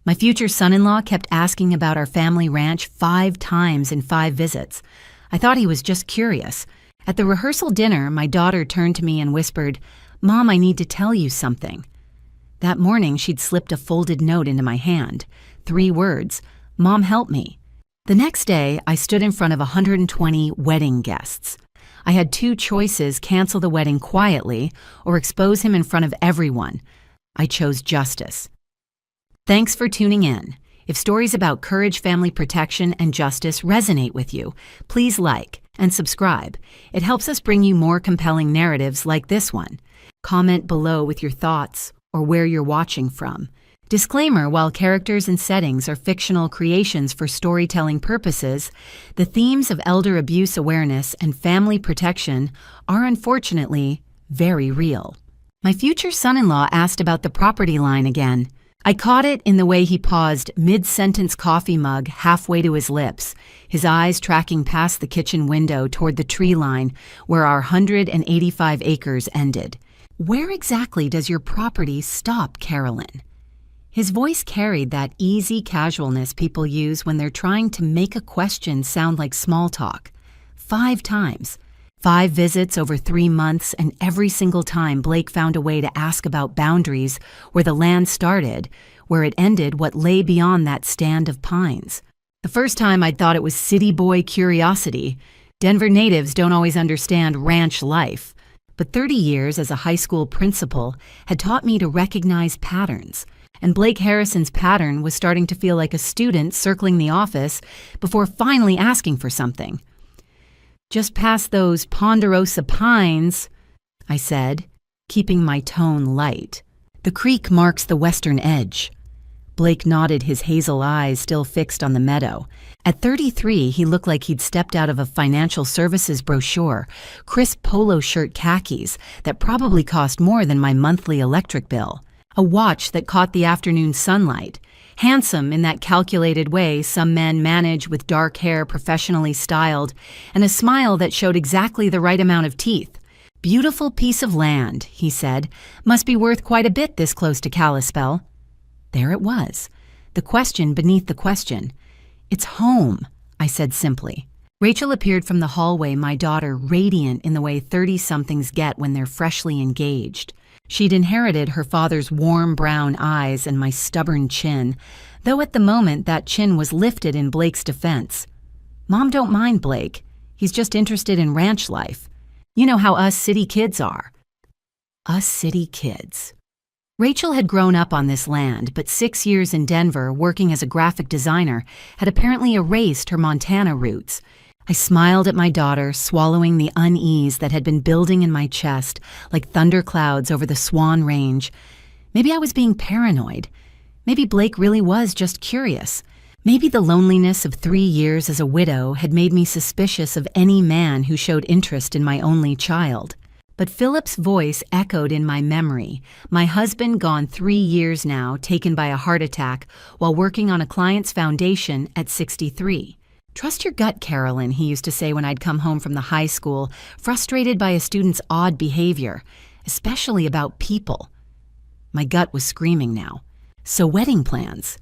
My future son-in-law kept asking about our family ranch 5 times in 5 visits. I thought he was just curious. At the rehearsal dinner, my daughter turned to me and whispered, "Mom, I need to tell you something." That morning, she'd slipped a folded note into my hand. 3 words, "Mom, help me." The next day, I stood in front of 120 wedding guests. I had 2 choices: cancel the wedding quietly or expose him in front of everyone. I chose justice. Thanks for tuning in. If stories about courage, family protection, and justice resonate with you, please like and subscribe. It helps us bring you more compelling narratives like this one. Comment below with your thoughts or where you're watching from. Disclaimer: while characters and settings are fictional creations for storytelling purposes, the themes of elder abuse awareness and family protection are unfortunately very real. My future son-in-law asked about the property line again. I caught it in the way he paused mid-sentence coffee mug halfway to his lips, his eyes tracking past the kitchen window toward the tree line where our 185 acres ended. "Where exactly does your property stop, Carolyn?" His voice carried that easy casualness people use when they're trying to make a question sound like small talk. 5 times. 5 visits over 3 months, and every single time Blake found a way to ask about boundaries, where the land started, where it ended, what lay beyond that stand of pines. The first time I'd thought it was city boy curiosity. Denver natives don't always understand ranch life. But 30 years as a high school principal had taught me to recognize patterns. And Blake Harrison's pattern was starting to feel like a student circling the office before finally asking for something. "Just past those ponderosa pines," I said, keeping my tone light. "The creek marks the western edge." Blake nodded, his hazel eyes still fixed on the meadow. At 33, he looked like he'd stepped out of a financial services brochure, crisp polo shirt khakis that probably cost more than my monthly electric bill. A watch that caught the afternoon sunlight. Handsome in that calculated way some men manage, with dark hair professionally styled, and a smile that showed exactly the right amount of teeth. "Beautiful piece of land," he said. "Must be worth quite a bit this close to Kalispell." There it was, the question beneath the question. "It's home," I said simply. Rachel appeared from the hallway, my daughter, radiant in the way 30-somethings get when they're freshly engaged. She'd inherited her father's warm brown eyes and my stubborn chin, though at the moment that chin was lifted in Blake's defense. "Mom don't mind Blake. He's just interested in ranch life. You know how us city kids are." Us city kids. Rachel had grown up on this land, but 6 years in Denver working as a graphic designer had apparently erased her Montana roots. I smiled at my daughter, swallowing the unease that had been building in my chest like thunderclouds over the Swan Range. Maybe I was being paranoid. Maybe Blake really was just curious. Maybe the loneliness of 3 years as a widow had made me suspicious of any man who showed interest in my only child. But Philip's voice echoed in my memory. My husband, gone 3 years now, taken by a heart attack while working on a client's foundation at 63. "Trust your gut, Carolyn," he used to say when I'd come home from the high school, frustrated by a student's odd behavior, especially about people. My gut was screaming now. "So wedding plans,"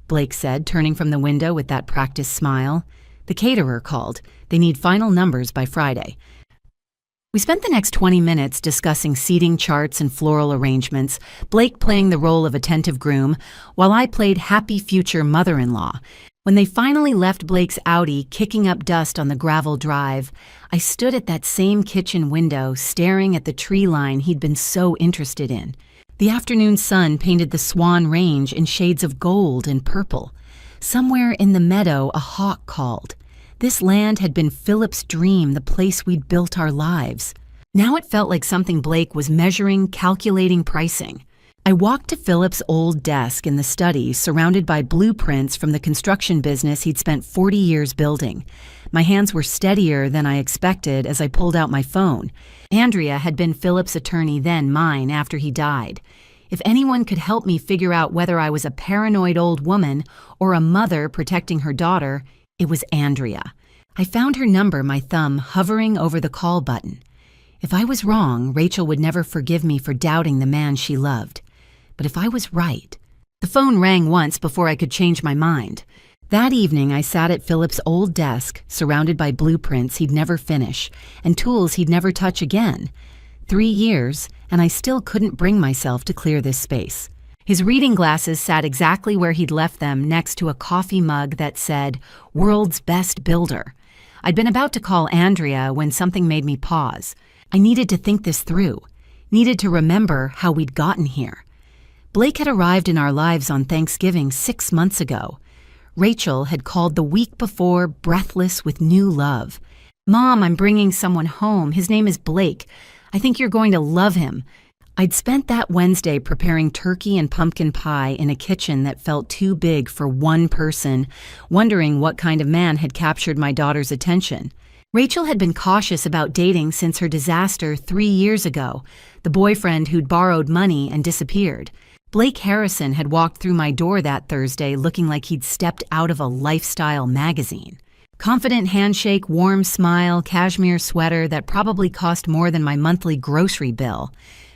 Blake said, turning from the window with that practiced smile. "The caterer called. They need final numbers by Friday." We spent the next 20 minutes discussing seating charts and floral arrangements, Blake playing the role of attentive groom, while I played happy future mother-in-law. When they finally left Blake's Audi kicking up dust on the gravel drive, I stood at that same kitchen window staring at the tree line he'd been so interested in. The afternoon sun painted the Swan Range in shades of gold and purple. Somewhere in the meadow, a hawk called. This land had been Philip's dream, the place we'd built our lives. Now it felt like something Blake was measuring, calculating, pricing. I walked to Philip's old desk in the study, surrounded by blueprints from the construction business he'd spent 40 years building. My hands were steadier than I expected as I pulled out my phone. Andrea had been Philip's attorney, then mine after he died. If anyone could help me figure out whether I was a paranoid old woman or a mother protecting her daughter, it was Andrea. I found her number, my thumb hovering over the call button. If I was wrong, Rachel would never forgive me for doubting the man she loved. But if I was right, The phone rang once before I could change my mind. That evening, I sat at Philip's old desk, surrounded by blueprints he'd never finish and tools he'd never touch again. 3 years, and I still couldn't bring myself to clear this space. His reading glasses sat exactly where he'd left them, next to a coffee mug that said, "World's Best Builder." I'd been about to call Andrea when something made me pause. I needed to think this through, needed to remember how we'd gotten here. Blake had arrived in our lives on Thanksgiving 6 months ago. Rachel had called the week before, breathless with new love. "Mom, I'm bringing someone home. His name is Blake. I think you're going to love him." I'd spent that Wednesday preparing turkey and pumpkin pie in a kitchen that felt too big for one person, wondering what kind of man had captured my daughter's attention. Rachel had been cautious about dating since her disaster 3 years ago, the boyfriend who'd borrowed money and disappeared. Blake Harrison had walked through my door that Thursday looking like he'd stepped out of a lifestyle magazine. Confident handshake, warm smile, cashmere sweater that probably cost more than my monthly grocery bill.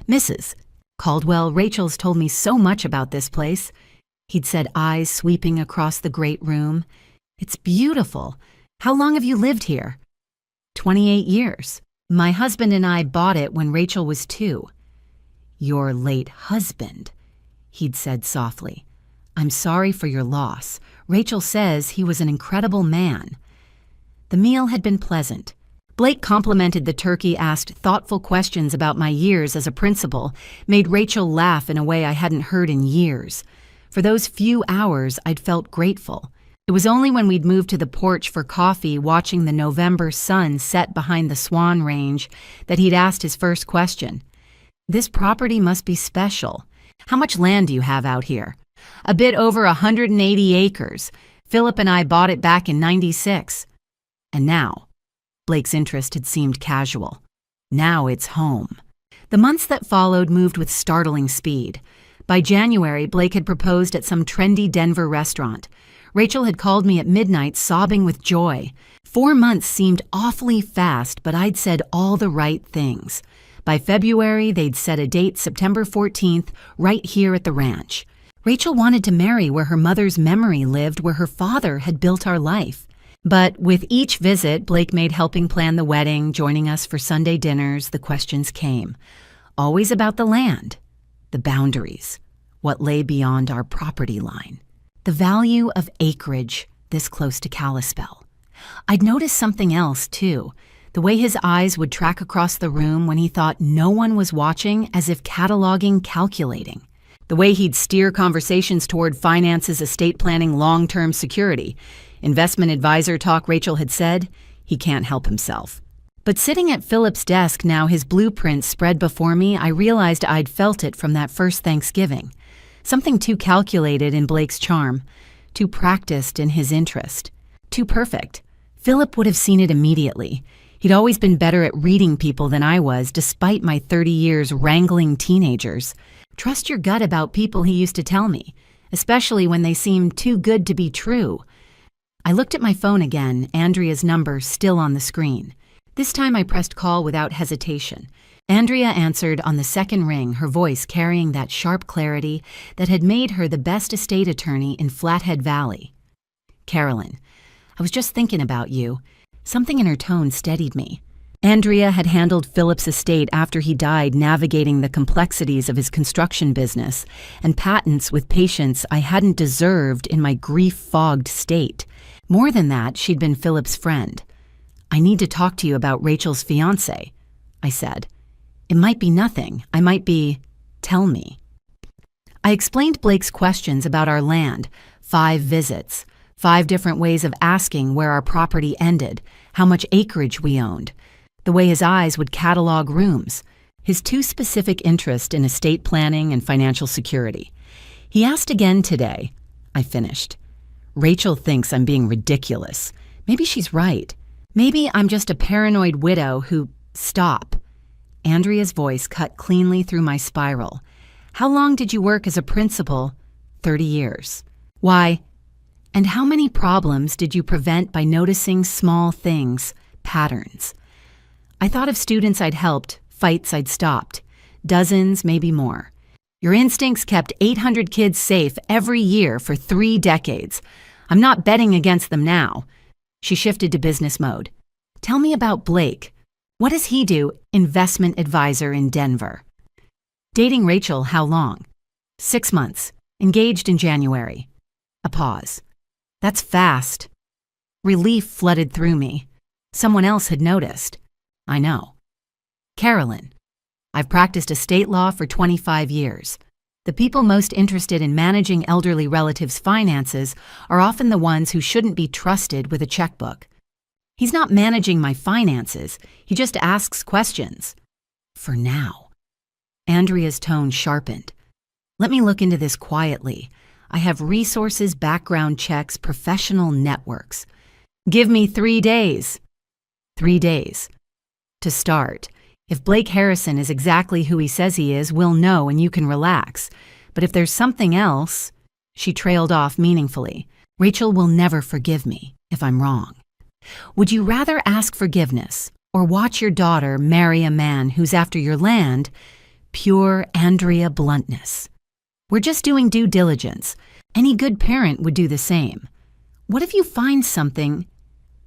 "Mrs. Caldwell, Rachel's told me so much about this place," he'd said, eyes sweeping across the great room. "It's beautiful. How long have you lived here?" 28 years. My husband and I bought it when Rachel was 2. "Your late husband," he'd said softly. "I'm sorry for your loss. Rachel says he was an incredible man." The meal had been pleasant. Blake complimented the turkey, asked thoughtful questions about my years as a principal, made Rachel laugh in a way I hadn't heard in years. For those few hours, I'd felt grateful. It was only when we'd moved to the porch for coffee, watching the November sun set behind the Swan Range, that he'd asked his first question. "This property must be special. How much land do you have out here?" "A bit over 180 acres. Philip and I bought it back in '96. "And now?" Blake's interest had seemed casual. "Now it's home." The months that followed moved with startling speed. By January, Blake had proposed at some trendy Denver restaurant. Rachel had called me at midnight, sobbing with joy. 4 months seemed awfully fast, but I'd said all the right things. By February, they'd set a date, September 14th, right here at the ranch. Rachel wanted to marry where her mother's memory lived, where her father had built our life. But with each visit, Blake made helping plan the wedding, joining us for Sunday dinners, the questions came. Always about the land, the boundaries, what lay beyond our property line, the value of acreage this close to Kalispell. I'd noticed something else, too, the way his eyes would track across the room when he thought no one was watching, as if cataloging, calculating. The way he'd steer conversations toward finances, estate planning, long-term security. Investment advisor talk, Rachel had said. He can't help himself. But sitting at Philip's desk now, his blueprints spread before me, I realized I'd felt it from that first Thanksgiving. Something too calculated in Blake's charm, too practiced in his interest, too perfect. Philip would have seen it immediately. He'd always been better at reading people than I was, despite my 30 years wrangling teenagers. Trust your gut about people, he used to tell me, especially when they seemed too good to be true. I looked at my phone again, Andrea's number still on the screen. This time I pressed call without hesitation. Andrea answered on the second ring, her voice carrying that sharp clarity that had made her the best estate attorney in Flathead Valley. "Carolyn, I was just thinking about you." Something in her tone steadied me. Andrea had handled Philip's estate after he died, navigating the complexities of his construction business and patents with patience I hadn't deserved in my grief-fogged state. More than that, she'd been Philip's friend. "I need to talk to you about Rachel's fiancé," I said. "It might be nothing. I might be... Tell me." I explained Blake's questions about our land, 5 visits, 5 different ways of asking where our property ended, how much acreage we owned, the way his eyes would catalog rooms, his too specific interest in estate planning and financial security. He asked again today. I finished. "Rachel thinks I'm being ridiculous. Maybe she's right. Maybe I'm just a paranoid widow who..." "Stop." Andrea's voice cut cleanly through my spiral. "How long did you work as a principal?" 30 years. "Why? And how many problems did you prevent by noticing small things, patterns?" I thought of students I'd helped, fights I'd stopped. Dozens, maybe more. Your instincts kept 800 kids safe every year for 3 decades. I'm not betting against them now." She shifted to business mode. "Tell me about Blake. What does he do?" Investment advisor in Denver. "Dating Rachel how long?" 6 months. Engaged in January. A pause. "That's fast." Relief flooded through me. Someone else had noticed. "I know." "Carolyn. I've practiced estate law for 25 years. The people most interested in managing elderly relatives' finances are often the ones who shouldn't be trusted with a checkbook. He's not managing my finances. He just asks questions. For now." Andrea's tone sharpened. "Let me look into this quietly. I have resources, background checks, professional networks. Give me 3 days." 3 days. To start. If Blake Harrison is exactly who he says he is, we'll know and you can relax. But if there's something else," she trailed off meaningfully, "Rachel will never forgive me if I'm wrong. Would you rather ask forgiveness or watch your daughter marry a man who's after your land?" Pure Andrea bluntness. "We're just doing due diligence. Any good parent would do the same. What if you find something?"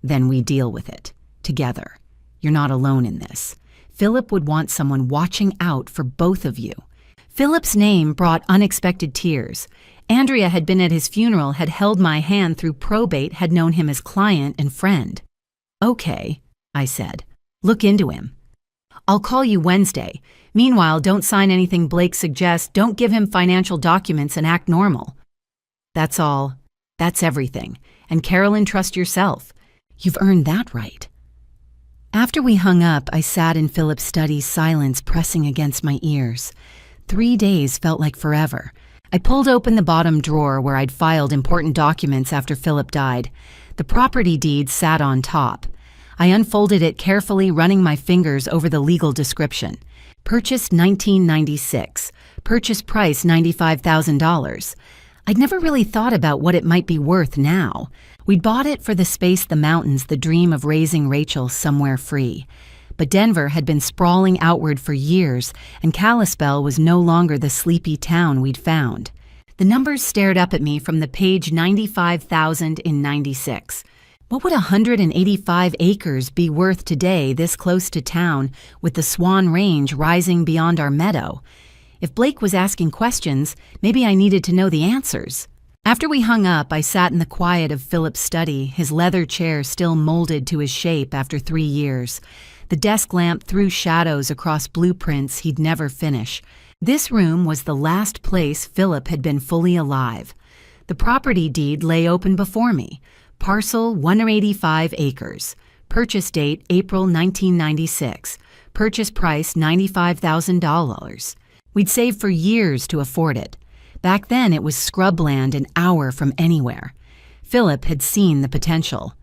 "Then we deal with it. Together. You're not alone in this. Philip would want someone watching out for both of you." Philip's name brought unexpected tears. Andrea had been at his funeral, had held my hand through probate, had known him as client and friend. "Okay," I said. "Look into him. I'll call you Wednesday. Meanwhile, don't sign anything Blake suggests. Don't give him financial documents and act normal." "That's all. That's everything. And Carolyn, trust yourself. You've earned that right." After we hung up, I sat in Philip's study, silence pressing against my ears. 3 days felt like forever. I pulled open the bottom drawer where I'd filed important documents after Philip died. The property deed sat on top. I unfolded it carefully, running my fingers over the legal description. Purchased 1996. Purchase price $95,000. I'd never really thought about what it might be worth now. We'd bought it for the space, the mountains, the dream of raising Rachel somewhere free. But Denver had been sprawling outward for years, and Kalispell was no longer the sleepy town we'd found. The numbers stared up at me from the page 95,000 in 96. What would 185 acres be worth today, this close to town, with the Swan Range rising beyond our meadow? If Blake was asking questions, maybe I needed to know the answers. After we hung up, I sat in the quiet of Philip's study, his leather chair still molded to his shape after 3 years. The desk lamp threw shadows across blueprints he'd never finish. This room was the last place Philip had been fully alive. The property deed lay open before me. Parcel 185 acres. Purchase date April 1996. Purchase price $95,000. We'd saved for years to afford it. Back then, it was scrubland an hour from anywhere. Philip had seen the potential.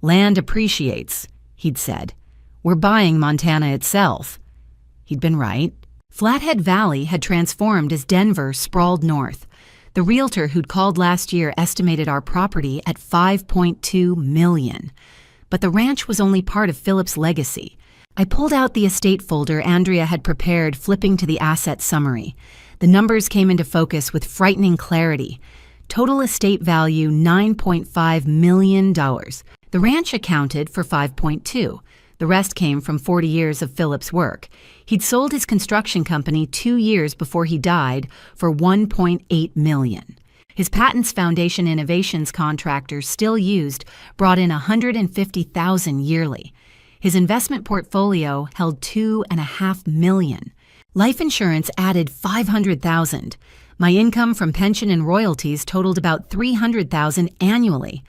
"Land appreciates," he'd said. "We're buying Montana itself." He'd been right. Flathead Valley had transformed as Denver sprawled north. The realtor who'd called last year estimated our property at $5.2 million. But the ranch was only part of Philip's legacy. I pulled out the estate folder Andrea had prepared, flipping to the asset summary. The numbers came into focus with frightening clarity. Total estate value $9.5 million. The ranch accounted for 5.2. The rest came from 40 years of Philip's work. He'd sold his construction company 2 years before he died for $1.8 million. His Patents Foundation Innovations contractor, still used, brought in $150,000 yearly. His investment portfolio held $2.5 million. Life insurance added $500,000. My income from pension and royalties totaled about $300,000 annually.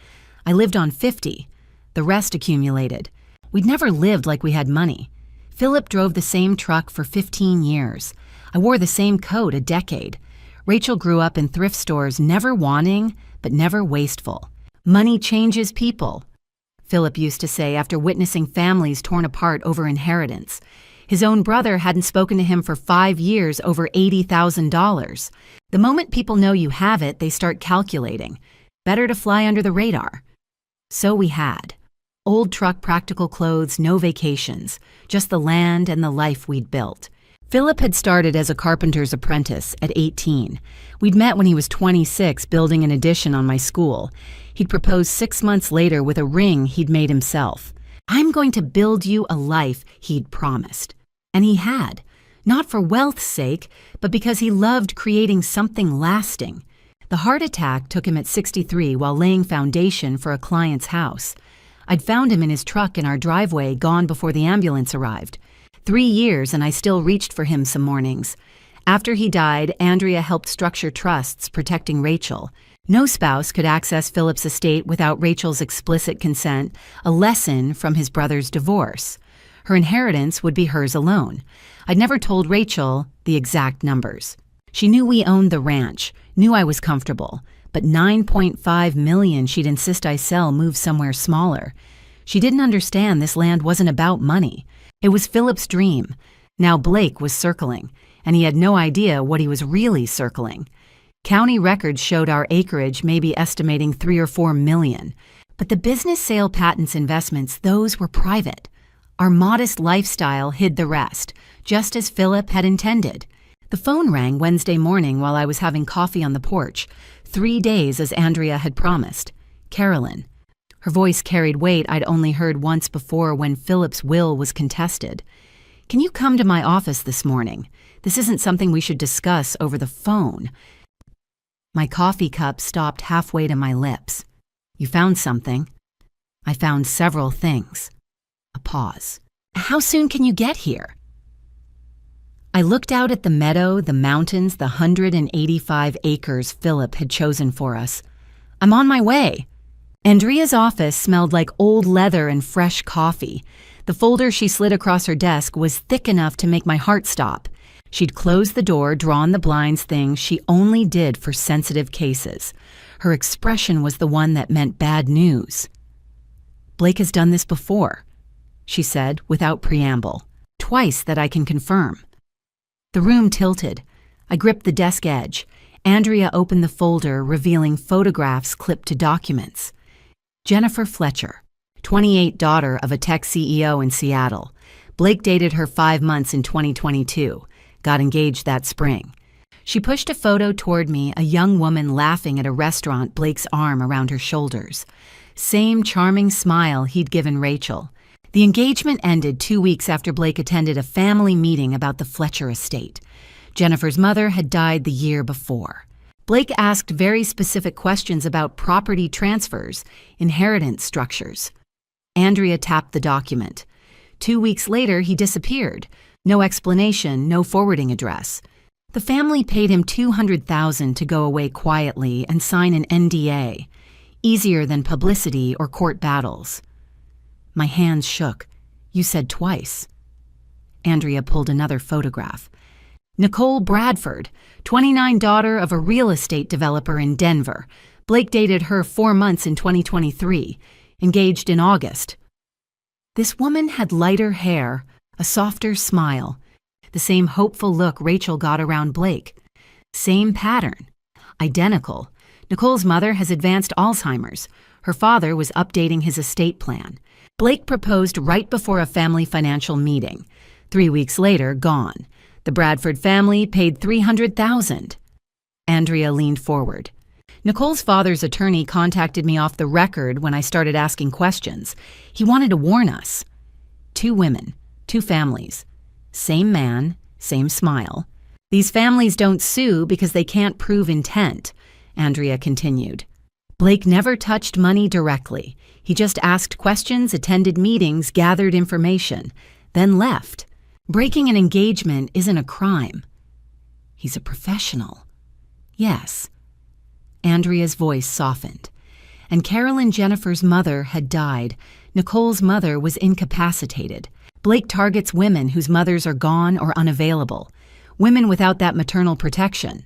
I lived on $50,000. The rest accumulated. We'd never lived like we had money. Philip drove the same truck for 15 years. I wore the same coat a decade. Rachel grew up in thrift stores, never wanting, but never wasteful. Money changes people, Philip used to say after witnessing families torn apart over inheritance. His own brother hadn't spoken to him for 5 years over $80,000. The moment people know you have it, they start calculating. Better to fly under the radar. So we had. Old truck, practical clothes, no vacations, just the land and the life we'd built. Philip had started as a carpenter's apprentice at 18. We'd met when he was 26 building an addition on my school. He'd proposed 6 months later with a ring he'd made himself. "I'm going to build you a life," he'd promised. And he had. Not for wealth's sake, but because he loved creating something lasting. The heart attack took him at 63 while laying foundation for a client's house. I'd found him in his truck in our driveway, gone before the ambulance arrived. 3 years, and I still reached for him some mornings. After he died, Andrea helped structure trusts protecting Rachel. No spouse could access Philip's estate without Rachel's explicit consent, a lesson from his brother's divorce. Her inheritance would be hers alone. I'd never told Rachel the exact numbers. She knew we owned the ranch, knew I was comfortable, but $9.5 million she'd insist I sell move somewhere smaller. She didn't understand this land wasn't about money. It was Philip's dream. Now Blake was circling, and he had no idea what he was really circling. County records showed our acreage maybe estimating 3 or 4 million. But the business sale patents investments, those were private. Our modest lifestyle hid the rest, just as Philip had intended. The phone rang Wednesday morning while I was having coffee on the porch, 3 days as Andrea had promised. Carolyn. Her voice carried weight I'd only heard once before when Philip's will was contested. "Can you come to my office this morning? This isn't something we should discuss over the phone." My coffee cup stopped halfway to my lips. "You found something?" "I found several things." A pause. "How soon can you get here?" I looked out at the meadow, the mountains, the 185 acres Philip had chosen for us. "I'm on my way." Andrea's office smelled like old leather and fresh coffee. The folder she slid across her desk was thick enough to make my heart stop. She'd closed the door, drawn the blinds, things she only did for sensitive cases. Her expression was the one that meant bad news. "Blake has done this before," she said without preamble. "Twice that I can confirm." The room tilted. I gripped the desk edge. Andrea opened the folder, revealing photographs clipped to documents. Jennifer Fletcher, 28, daughter of a tech CEO in Seattle. Blake dated her 5 months in 2022, got engaged that spring. She pushed a photo toward me, a young woman laughing at a restaurant, Blake's arm around her shoulders. Same charming smile he'd given Rachel. The engagement ended 2 weeks after Blake attended a family meeting about the Fletcher estate. Jennifer's mother had died the year before. Blake asked very specific questions about property transfers, inheritance structures. Andrea tapped the document. 2 weeks later, he disappeared. No explanation, no forwarding address. The family paid him $200,000 to go away quietly and sign an NDA. Easier than publicity or court battles. My hands shook. "You said twice." Andrea pulled another photograph. Nicole Bradford, 29, daughter of a real estate developer in Denver. Blake dated her 4 months in 2023, engaged in August. This woman had lighter hair, a softer smile, the same hopeful look Rachel got around Blake. Same pattern. Identical. Nicole's mother has advanced Alzheimer's. Her father was updating his estate plan. Blake proposed right before a family financial meeting. 3 weeks later, gone. The Bradford family paid $300,000. Andrea leaned forward. Nicole's father's attorney contacted me off the record when I started asking questions. He wanted to warn us. 2 women, 2 families. Same man, same smile. These families don't sue because they can't prove intent, Andrea continued. Blake never touched money directly. He just asked questions, attended meetings, gathered information, then left. Breaking an engagement isn't a crime. He's a professional. Yes. Andrea's voice softened. And Carolyn Jennifer's mother had died. Nicole's mother was incapacitated. Blake targets women whose mothers are gone or unavailable. Women without that maternal protection.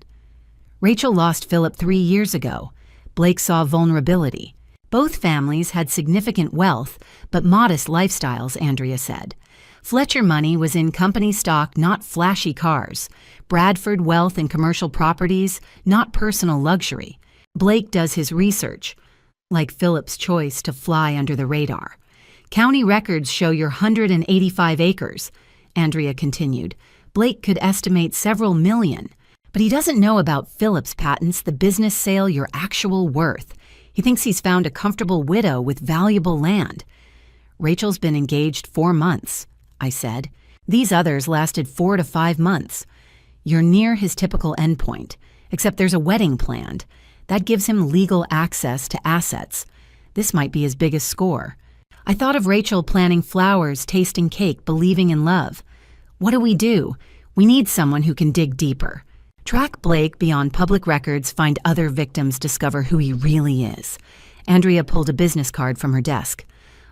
Rachel lost Philip 3 years ago. Blake saw vulnerability. Both families had significant wealth, but modest lifestyles, Andrea said. Fletcher money was in company stock, not flashy cars. Bradford wealth in commercial properties, not personal luxury. Blake does his research, like Philip's choice to fly under the radar. County records show your 185 acres, Andrea continued, Blake could estimate several million. But he doesn't know about Phillips patents, the business sale, your actual worth. He thinks he's found a comfortable widow with valuable land. Rachel's been engaged 4 months, I said. These others lasted 4 to 5 months. You're near his typical endpoint, except there's a wedding planned. That gives him legal access to assets. This might be his biggest score. I thought of Rachel planning flowers, tasting cake, believing in love. What do? We need someone who can dig deeper. Track Blake beyond public records, find other victims, discover who he really is. Andrea pulled a business card from her desk.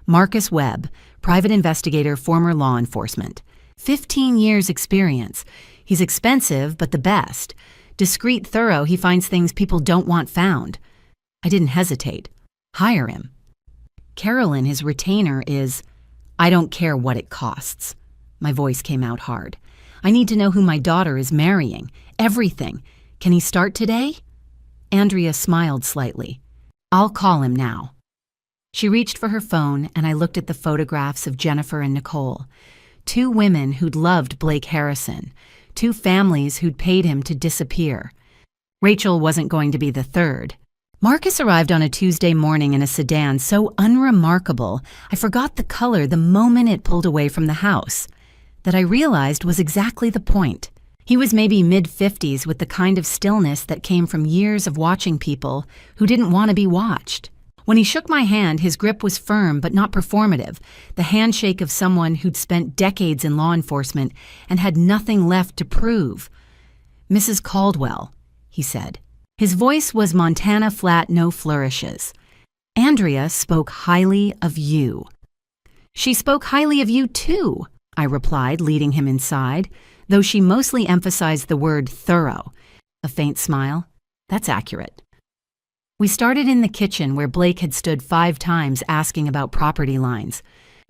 Marcus Webb, private investigator, former law enforcement. 15 years experience. He's expensive, but the best. Discreet, thorough, he finds things people don't want found. I didn't hesitate. Hire him. Carolyn, his retainer, is, I don't care what it costs. My voice came out hard. I need to know who my daughter is marrying. Everything. Can he start today? Andrea smiled slightly. I'll call him now. She reached for her phone, and I looked at the photographs of Jennifer and Nicole. 2 women who'd loved Blake Harrison. 2 families who'd paid him to disappear. Rachel wasn't going to be the third. Marcus arrived on a Tuesday morning in a sedan so unremarkable, I forgot the color the moment it pulled away from the house. That I realized was exactly the point. He was maybe mid-50s with the kind of stillness that came from years of watching people who didn't want to be watched. When he shook my hand, his grip was firm but not performative, the handshake of someone who'd spent decades in law enforcement and had nothing left to prove. Mrs. Caldwell, he said. His voice was Montana flat, no flourishes. Andrea spoke highly of you. She spoke highly of you too, I replied, leading him inside, though she mostly emphasized the word thorough. A faint smile. That's accurate. We started in the kitchen where Blake had stood 5 times asking about property lines.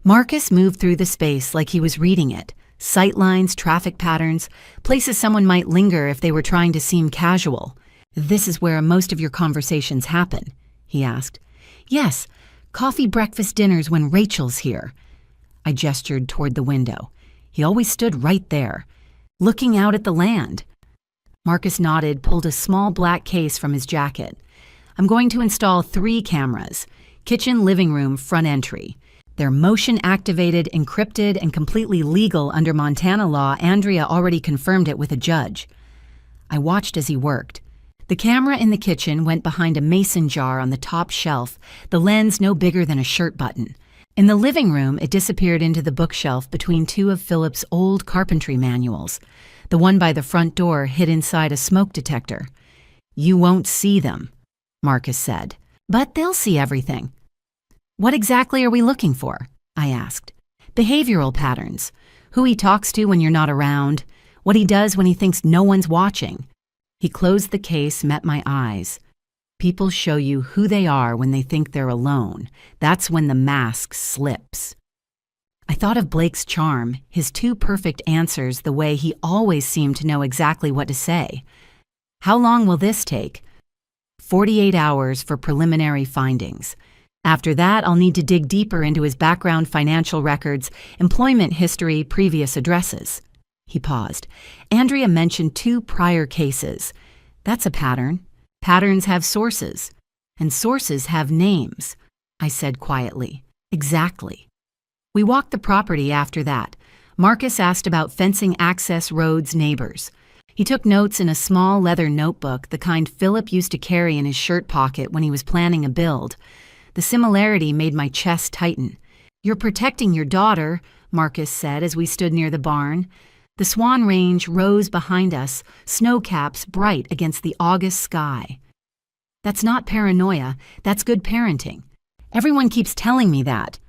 Marcus moved through the space like he was reading it. Sight lines, traffic patterns, places someone might linger if they were trying to seem casual. This is where most of your conversations happen, he asked. Yes, coffee, breakfast, dinners when Rachel's here. I gestured toward the window. He always stood right there, looking out at the land. Marcus nodded, pulled a small black case from his jacket. I'm going to install 3 cameras. Kitchen, living room, front entry. They're motion-activated, encrypted, and completely legal under Montana law. Andrea already confirmed it with a judge. I watched as he worked. The camera in the kitchen went behind a mason jar on the top shelf, the lens no bigger than a shirt button. In the living room, it disappeared into the bookshelf between 2 of Philip's old carpentry manuals. The one by the front door hid inside a smoke detector. You won't see them, Marcus said, but they'll see everything. What exactly are we looking for? I asked. Behavioral patterns. Who he talks to when you're not around. What he does when he thinks no one's watching. He closed the case, met my eyes. People show you who they are when they think they're alone. That's when the mask slips. I thought of Blake's charm, his 2 perfect answers, the way he always seemed to know exactly what to say. How long will this take? 48 hours for preliminary findings. After that, I'll need to dig deeper into his background, financial records, employment history, previous addresses. He paused. Andrea mentioned 2 prior cases. That's a pattern. Patterns have sources, and sources have names, I said quietly. Exactly. We walked the property after that. Marcus asked about fencing, access, roads, neighbors. He took notes in a small leather notebook, the kind Philip used to carry in his shirt pocket when he was planning a build. The similarity made my chest tighten. You're protecting your daughter, Marcus said as we stood near the barn. The Swan Range rose behind us, snow caps bright against the August sky. That's not paranoia, that's good parenting. Everyone keeps telling me that,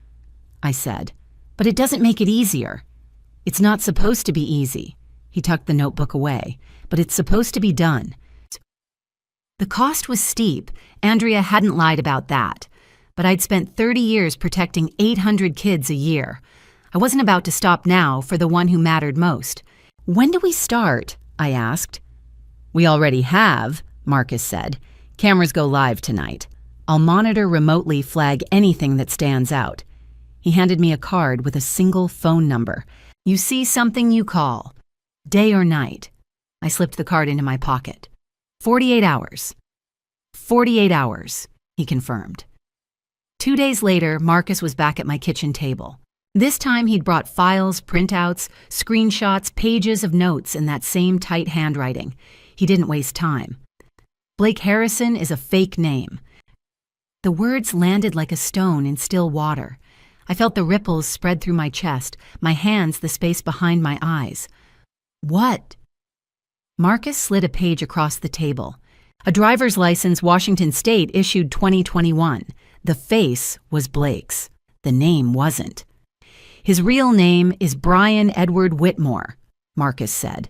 I said, but it doesn't make it easier. It's not supposed to be easy. He tucked the notebook away, but it's supposed to be done. The cost was steep. Andrea hadn't lied about that. But I'd spent 30 years protecting 800 kids a year. I wasn't about to stop now for the one who mattered most. When do we start? I asked. We already have, Marcus said. Cameras go live tonight. I'll monitor remotely, flag anything that stands out. He handed me a card with a single phone number. You see something, you call. Day or night? I slipped the card into my pocket. 48 hours. 48 hours, he confirmed. 2 days later, Marcus was back at my kitchen table. This time he'd brought files, printouts, screenshots, pages of notes in that same tight handwriting. He didn't waste time. Blake Harrison is a fake name. The words landed like a stone in still water. I felt the ripples spread through my chest, my hands the space behind my eyes. What? Marcus slid a page across the table. A driver's license, Washington State, issued 2021. The face was Blake's. The name wasn't. His real name is Brian Edward Whitmore, Marcus said,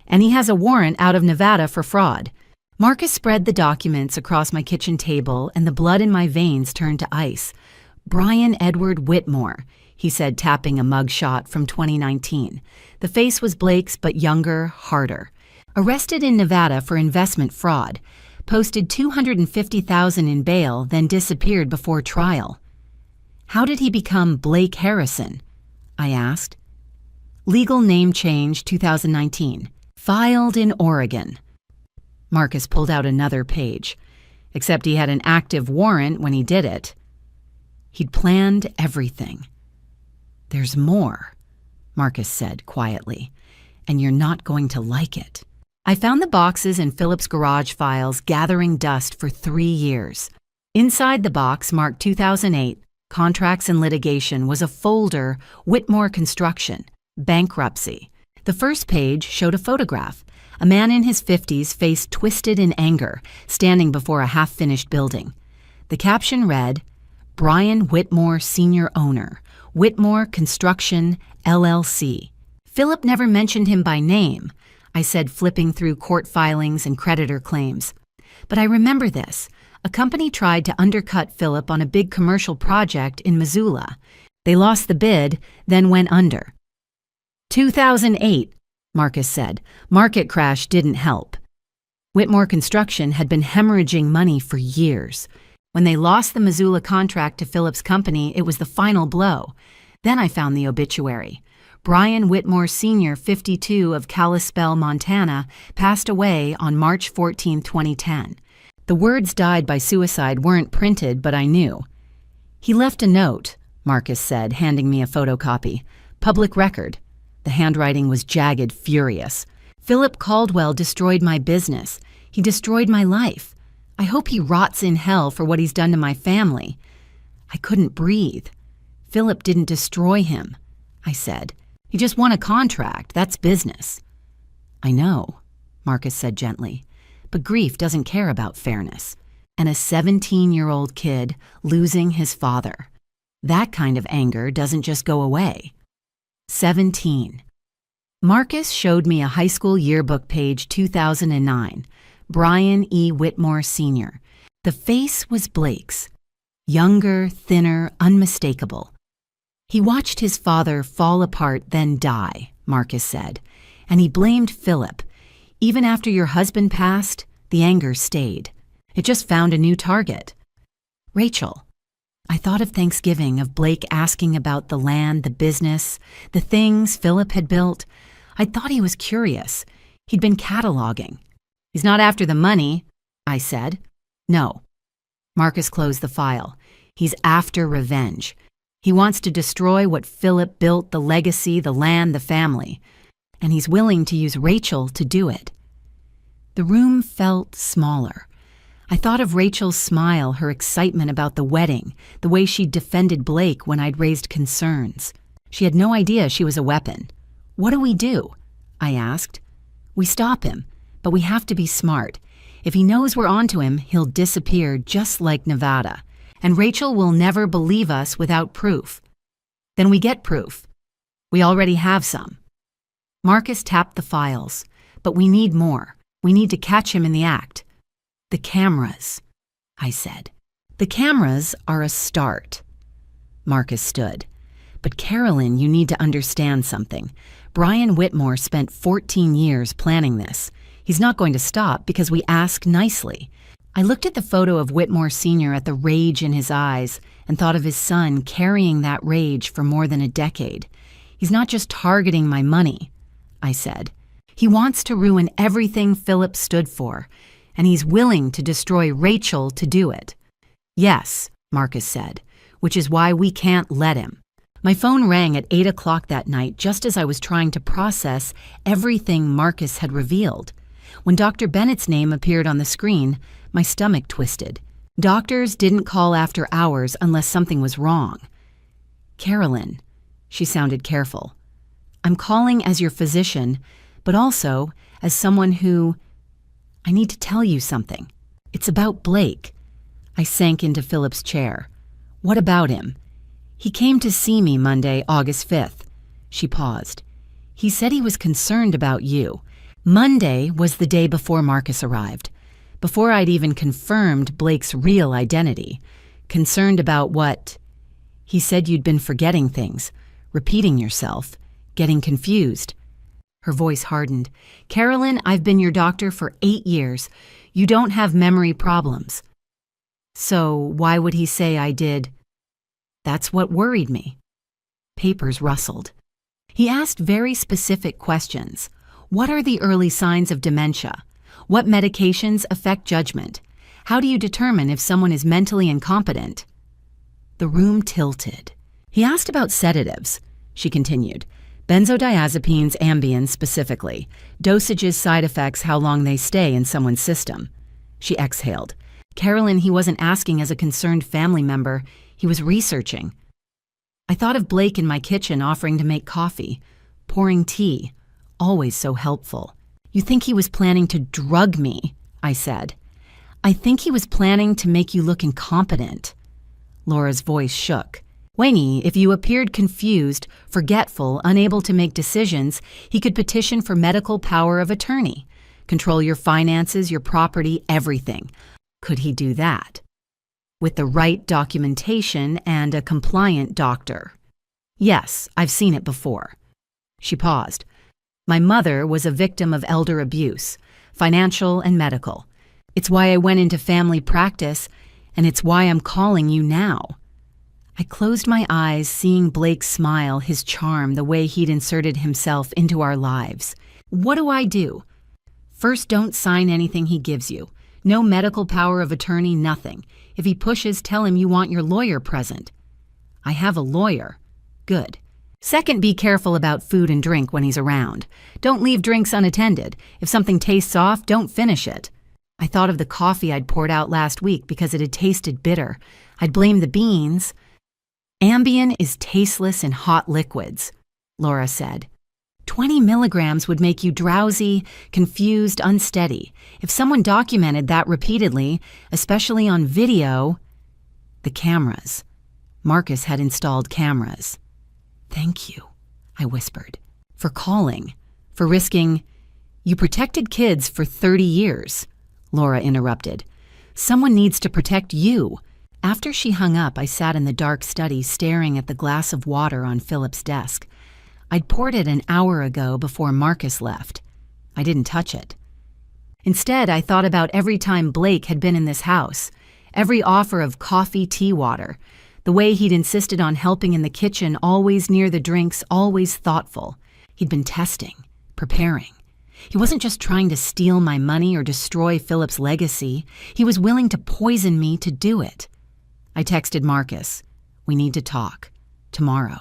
and he has a warrant out of Nevada for fraud. Marcus spread the documents across my kitchen table, and the blood in my veins turned to ice. Brian Edward Whitmore, he said, tapping a mug shot from 2019. The face was Blake's, but younger, harder. Arrested in Nevada for investment fraud. Posted $250,000 in bail, then disappeared before trial. How did he become Blake Harrison? I asked. Legal name change 2019. Filed in Oregon. Marcus pulled out another page. Except he had an active warrant when he did it. He'd planned everything. There's more, Marcus said quietly, and you're not going to like it. I found the boxes in Philip's garage files gathering dust for 3 years. Inside the box marked 2008, Contracts and Litigation, was a folder, Whitmore Construction, Bankruptcy. The first page showed a photograph. A man in his 50s, face twisted in anger, standing before a half-finished building. The caption read, Brian Whitmore, Senior Owner, Whitmore Construction, LLC. Philip never mentioned him by name, I said, flipping through court filings and creditor claims. But I remember this. A company tried to undercut Philip on a big commercial project in Missoula. They lost the bid, then went under. 2008, Marcus said. Market crash didn't help. Whitmore Construction had been hemorrhaging money for years. When they lost the Missoula contract to Philip's company, it was the final blow. Then I found the obituary. Brian Whitmore Sr., 52, of Kalispell, Montana, passed away on March 14, 2010. The words died by suicide weren't printed, but I knew. He left a note, Marcus said, handing me a photocopy. Public record. The handwriting was jagged, furious. Philip Caldwell destroyed my business. He destroyed my life. I hope he rots in hell for what he's done to my family. I couldn't breathe. Philip didn't destroy him, I said. He just won a contract. That's business. I know, Marcus said gently, but grief doesn't care about fairness. And a 17-year-old kid losing his father. That kind of anger doesn't just go away. 17. Marcus showed me a high school yearbook page, 2009. Brian E. Whitmore Sr. The face was Blake's. Younger, thinner, unmistakable. He watched his father fall apart, then die, Marcus said, and he blamed Philip. Even after your husband passed, the anger stayed. It just found a new target. Rachel. I thought of Thanksgiving, of Blake asking about the land, the business, the things Philip had built. I thought he was curious. He'd been cataloging. He's not after the money, I said. No. Marcus closed the file. He's after revenge. He wants to destroy what Philip built, the legacy, the land, the family. And he's willing to use Rachel to do it. The room felt smaller. I thought of Rachel's smile, her excitement about the wedding, the way she'd defended Blake when I'd raised concerns. She had no idea she was a weapon. What do we do? I asked. We stop him, but we have to be smart. If he knows we're onto him, he'll disappear just like Nevada. And Rachel will never believe us without proof. Then we get proof. We already have some. Marcus tapped the files, but we need more. We need to catch him in the act. The cameras, I said. The cameras are a start. Marcus stood. But Carolyn, you need to understand something. Brian Whitmore spent 14 years planning this. He's not going to stop because we ask nicely. I looked at the photo of Whitmore Sr. at the rage in his eyes and thought of his son carrying that rage for more than a decade. He's not just targeting my money, I said. He wants to ruin everything Philip stood for, and he's willing to destroy Rachel to do it. Yes, Marcus said, which is why we can't let him. My phone rang at 8 o'clock that night just as I was trying to process everything Marcus had revealed. When Dr. Bennett's name appeared on the screen, my stomach twisted. Doctors didn't call after hours unless something was wrong. Carolyn, she sounded careful. I'm calling as your physician, but also as someone who... I need to tell you something. It's about Blake. I sank into Philip's chair. What about him? He came to see me Monday, August 5th. She paused. He said he was concerned about you. Monday was the day before Marcus arrived, before I'd even confirmed Blake's real identity. Concerned about what? He said you'd been forgetting things, repeating yourself, getting confused. Her voice hardened. Carolyn, I've been your doctor for 8 years. You don't have memory problems. So why would he say I did? That's what worried me. Papers rustled. He asked very specific questions. What are the early signs of dementia? What medications affect judgment? How do you determine if someone is mentally incompetent? The room tilted. He asked about sedatives, she continued. Benzodiazepines, Ambien specifically. Dosages, side effects, how long they stay in someone's system. She exhaled. Carolyn, he wasn't asking as a concerned family member. He was researching. I thought of Blake in my kitchen offering to make coffee, pouring tea, always so helpful. You think he was planning to drug me, I said. I think he was planning to make you look incompetent. Laura's voice shook. Wayne, if you appeared confused, forgetful, unable to make decisions, he could petition for medical power of attorney, control your finances, your property, everything. Could he do that? With the right documentation and a compliant doctor. Yes, I've seen it before. She paused. My mother was a victim of elder abuse, financial and medical. It's why I went into family practice, and it's why I'm calling you now. I closed my eyes, seeing Blake smile, his charm, the way he'd inserted himself into our lives. What do I do? First, don't sign anything he gives you. No medical power of attorney, nothing. If he pushes, tell him you want your lawyer present. I have a lawyer. Good. Second, be careful about food and drink when he's around. Don't leave drinks unattended. If something tastes off, don't finish it. I thought of the coffee I'd poured out last week because it had tasted bitter. I'd blame the beans. Ambien is tasteless in hot liquids, Laura said. 20 milligrams would make you drowsy, confused, unsteady. If someone documented that repeatedly, especially on video... The cameras. Marcus had installed cameras. Thank you, I whispered, for calling, for risking... You protected kids for 30 years, Laura interrupted. Someone needs to protect you. After she hung up, I sat in the dark study staring at the glass of water on Philip's desk. I'd poured it an hour ago before Marcus left. I didn't touch it. Instead, I thought about every time Blake had been in this house, every offer of coffee, tea, water, the way he'd insisted on helping in the kitchen, always near the drinks, always thoughtful. He'd been testing, preparing. He wasn't just trying to steal my money or destroy Philip's legacy. He was willing to poison me to do it. I texted Marcus. We need to talk. Tomorrow.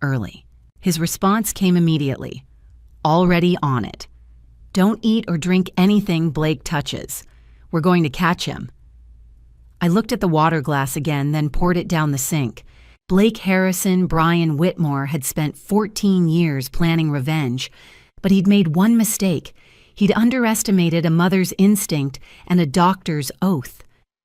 Early. His response came immediately. Already on it. Don't eat or drink anything Blake touches. We're going to catch him. I looked at the water glass again, then poured it down the sink. Blake Harrison, Brian Whitmore had spent 14 years planning revenge, but he'd made one mistake. He'd underestimated a mother's instinct and a doctor's oath.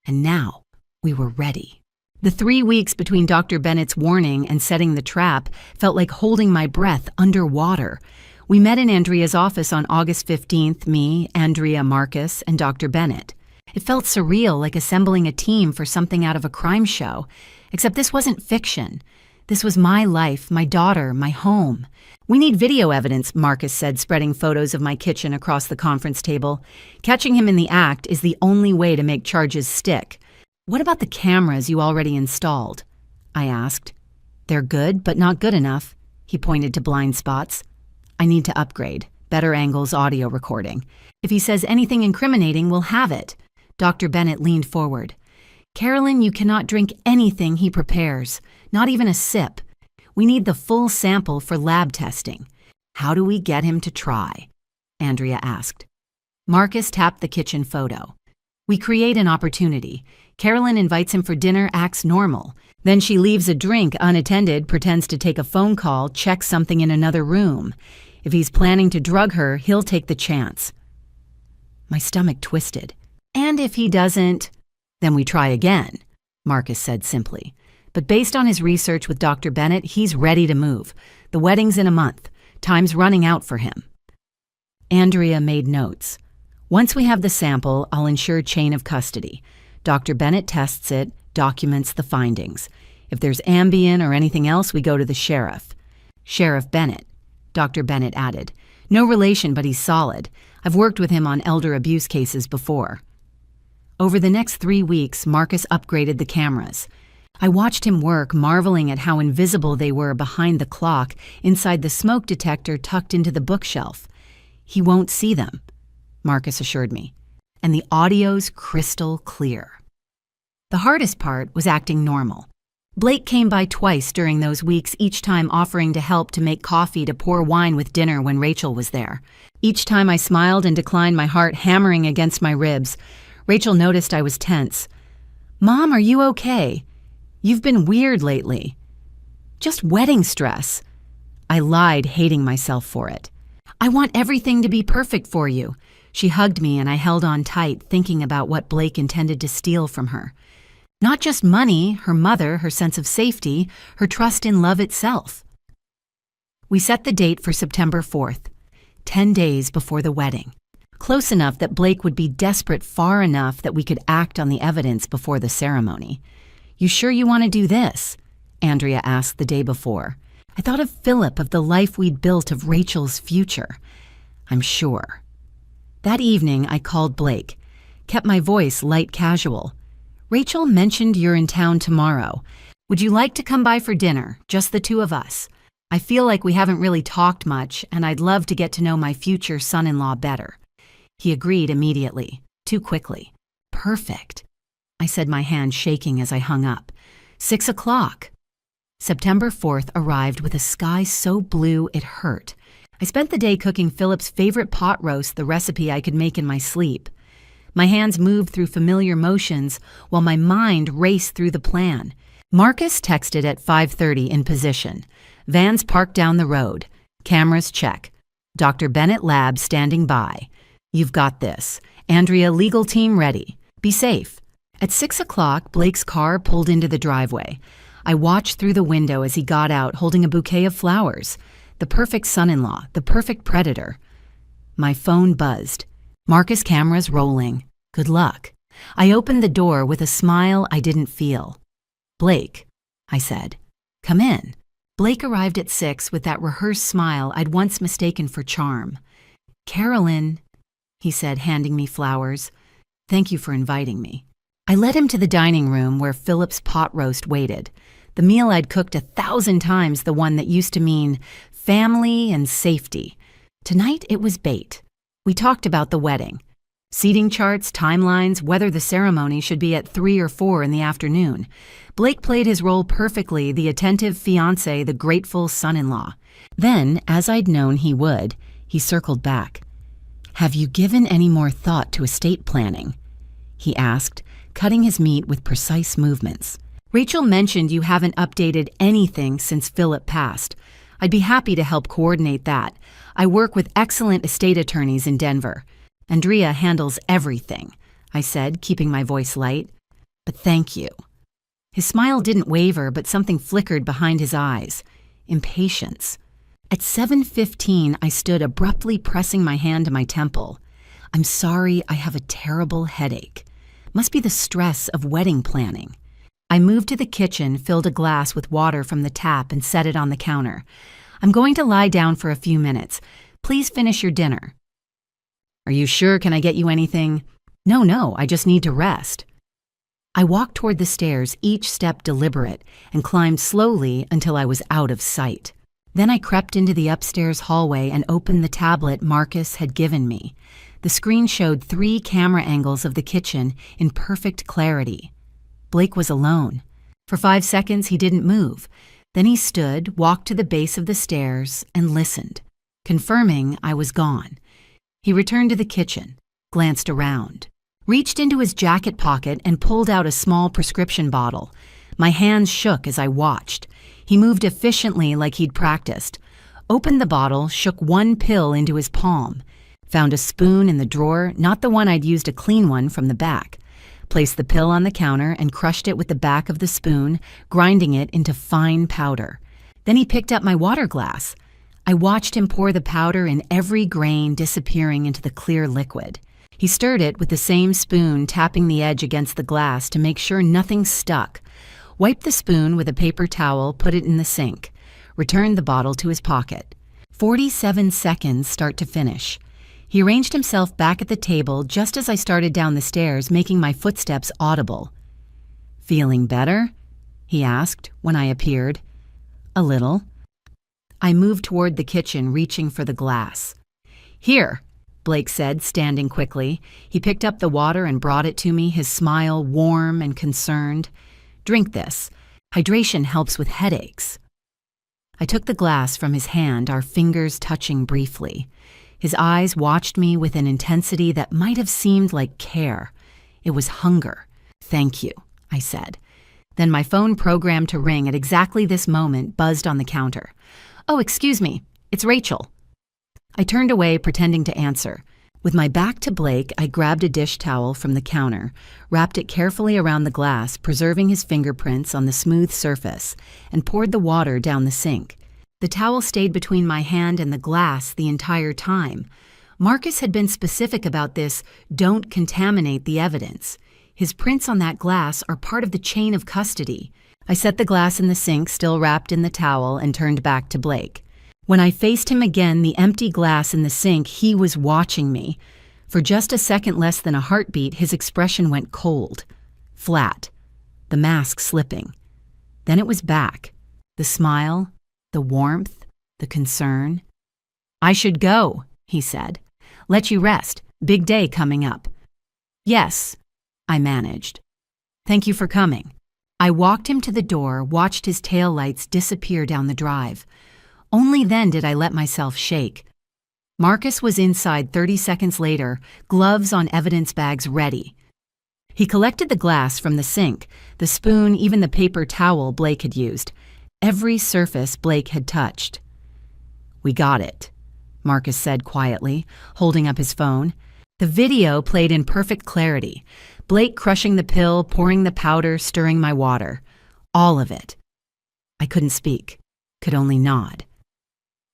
And now we were ready. The 3 weeks between Dr. Bennett's warning and setting the trap felt like holding my breath underwater. We met in Andrea's office on August 15th, me, Andrea, Marcus, and Dr. Bennett. It felt surreal, like assembling a team for something out of a crime show. Except this wasn't fiction. This was my life, my daughter, my home. We need video evidence, Marcus said, spreading photos of my kitchen across the conference table. Catching him in the act is the only way to make charges stick. What about the cameras you already installed? I asked. They're good, but not good enough. He pointed to blind spots. I need to upgrade, better angles, audio recording. If he says anything incriminating, we'll have it. Dr. Bennett leaned forward. Carolyn, you cannot drink anything he prepares, not even a sip. We need the full sample for lab testing. How do we get him to try? Andrea asked. Marcus tapped the kitchen photo. We create an opportunity. Carolyn invites him for dinner, acts normal. Then she leaves a drink unattended, pretends to take a phone call, checks something in another room. If he's planning to drug her, he'll take the chance. My stomach twisted. And if he doesn't, then we try again, Marcus said simply. But based on his research with Dr. Bennett, he's ready to move. The wedding's in a month. Time's running out for him. Andrea made notes. Once we have the sample, I'll ensure chain of custody. Dr. Bennett tests it, documents the findings. If there's Ambien or anything else, we go to the sheriff. Sheriff Bennett, Dr. Bennett added. No relation, but he's solid. I've worked with him on elder abuse cases before. Over the next 3 weeks, Marcus upgraded the cameras. I watched him work, marveling at how invisible they were behind the clock, inside the smoke detector tucked into the bookshelf. He won't see them, Marcus assured me, and the audio's crystal clear. The hardest part was acting normal. Blake came by twice during those weeks, each time offering to help, to make coffee, to pour wine with dinner when Rachel was there. Each time I smiled and declined, my heart hammering against my ribs. Rachel noticed I was tense. Mom, are you okay? You've been weird lately. Just wedding stress. I lied, hating myself for it. I want everything to be perfect for you. She hugged me and I held on tight, thinking about what Blake intended to steal from her. Not just money, her mother, her sense of safety, her trust in love itself. We set the date for September 4th, 10 days before the wedding. Close enough that Blake would be desperate, far enough that we could act on the evidence before the ceremony. You sure you want to do this? Andrea asked the day before. I thought of Philip, of the life we'd built, of Rachel's future. I'm sure. That evening, I called Blake, kept my voice light casual. Rachel mentioned you're in town tomorrow. Would you like to come by for dinner, just the two of us? I feel like we haven't really talked much, and I'd love to get to know my future son-in-law better. He agreed immediately, too quickly. Perfect, I said, my hand shaking as I hung up. 6 o'clock. September 4th arrived with a sky so blue it hurt. I spent the day cooking Philip's favorite pot roast, the recipe I could make in my sleep. My hands moved through familiar motions while my mind raced through the plan. Marcus texted at 5:30 in position. Vans parked down the road. Cameras check. Dr. Bennett lab standing by. You've got this. Andrea, legal team ready. Be safe. At 6 o'clock, Blake's car pulled into the driveway. I watched through the window as he got out holding a bouquet of flowers. The perfect son-in-law, the perfect predator. My phone buzzed. Marcus cameras rolling. Good luck. I opened the door with a smile I didn't feel. Blake, I said. Come in. Blake arrived at 6 with that rehearsed smile I'd once mistaken for charm. Carolyn, he said, handing me flowers. Thank you for inviting me. I led him to the dining room where Philip's pot roast waited. The meal I'd cooked 1,000 times, the one that used to mean family and safety. Tonight it was bait. We talked about the wedding. Seating charts, timelines, whether the ceremony should be at 3 or 4 in the afternoon. Blake played his role perfectly, the attentive fiancé, the grateful son-in-law. Then, as I'd known he would, he circled back. Have you given any more thought to estate planning? He asked, cutting his meat with precise movements. Rachel mentioned you haven't updated anything since Philip passed. I'd be happy to help coordinate that. I work with excellent estate attorneys in Denver. Andrea handles everything, I said, keeping my voice light. But thank you. His smile didn't waver, but something flickered behind his eyes. Impatience. At 7:15, I stood abruptly, pressing my hand to my temple. I'm sorry, I have a terrible headache. Must be the stress of wedding planning. I moved to the kitchen, filled a glass with water from the tap, and set it on the counter. I'm going to lie down for a few minutes. Please finish your dinner. Are you sure? Can I get you anything? No, I just need to rest. I walked toward the stairs, each step deliberate, and climbed slowly until I was out of sight. Then I crept into the upstairs hallway and opened the tablet Marcus had given me. The screen showed 3 camera angles of the kitchen in perfect clarity. Blake was alone. For 5 seconds, he didn't move. Then he stood, walked to the base of the stairs, and listened, confirming I was gone. He returned to the kitchen, glanced around, reached into his jacket pocket and pulled out a small prescription bottle. My hands shook as I watched. He moved efficiently like he'd practiced, opened the bottle, shook 1 pill into his palm, found a spoon in the drawer, not the one I'd used, a clean one from the back, placed the pill on the counter and crushed it with the back of the spoon, grinding it into fine powder. Then he picked up my water glass. I watched him pour the powder in every grain, disappearing into the clear liquid. He stirred it with the same spoon, tapping the edge against the glass to make sure nothing stuck. Wiped the spoon with a paper towel, put it in the sink, returned the bottle to his pocket. 47 seconds start to finish. He arranged himself back at the table just as I started down the stairs, making my footsteps audible. "Feeling better?" he asked when I appeared. "A little." I moved toward the kitchen, reaching for the glass. "Here," Blake said, standing quickly. He picked up the water and brought it to me, his smile warm and concerned. "Drink this. Hydration helps with headaches." I took the glass from his hand, our fingers touching briefly. His eyes watched me with an intensity that might have seemed like care. It was hunger. "Thank you," I said. Then my phone, programmed to ring at exactly this moment, buzzed on the counter. "Oh, excuse me. It's Rachel." I turned away, pretending to answer. With my back to Blake, I grabbed a dish towel from the counter, wrapped it carefully around the glass, preserving his fingerprints on the smooth surface, and poured the water down the sink. The towel stayed between my hand and the glass the entire time. Marcus had been specific about this, "Don't contaminate the evidence." His prints on that glass are part of the chain of custody. I set the glass in the sink, still wrapped in the towel, and turned back to Blake. When I faced him again, the empty glass in the sink, he was watching me. For just a second less than a heartbeat, his expression went cold, flat, the mask slipping. Then it was back, the smile, the warmth, the concern. "I should go," he said. "Let you rest. Big day coming up." "Yes," I managed. "Thank you for coming." I walked him to the door, watched his taillights disappear down the drive. Only then did I let myself shake. Marcus was inside 30 seconds later, gloves on evidence bags ready. He collected the glass from the sink, the spoon, even the paper towel Blake had used. Every surface Blake had touched. "We got it," Marcus said quietly, holding up his phone. The video played in perfect clarity. Blake crushing the pill, pouring the powder, stirring my water. All of it. I couldn't speak, could only nod.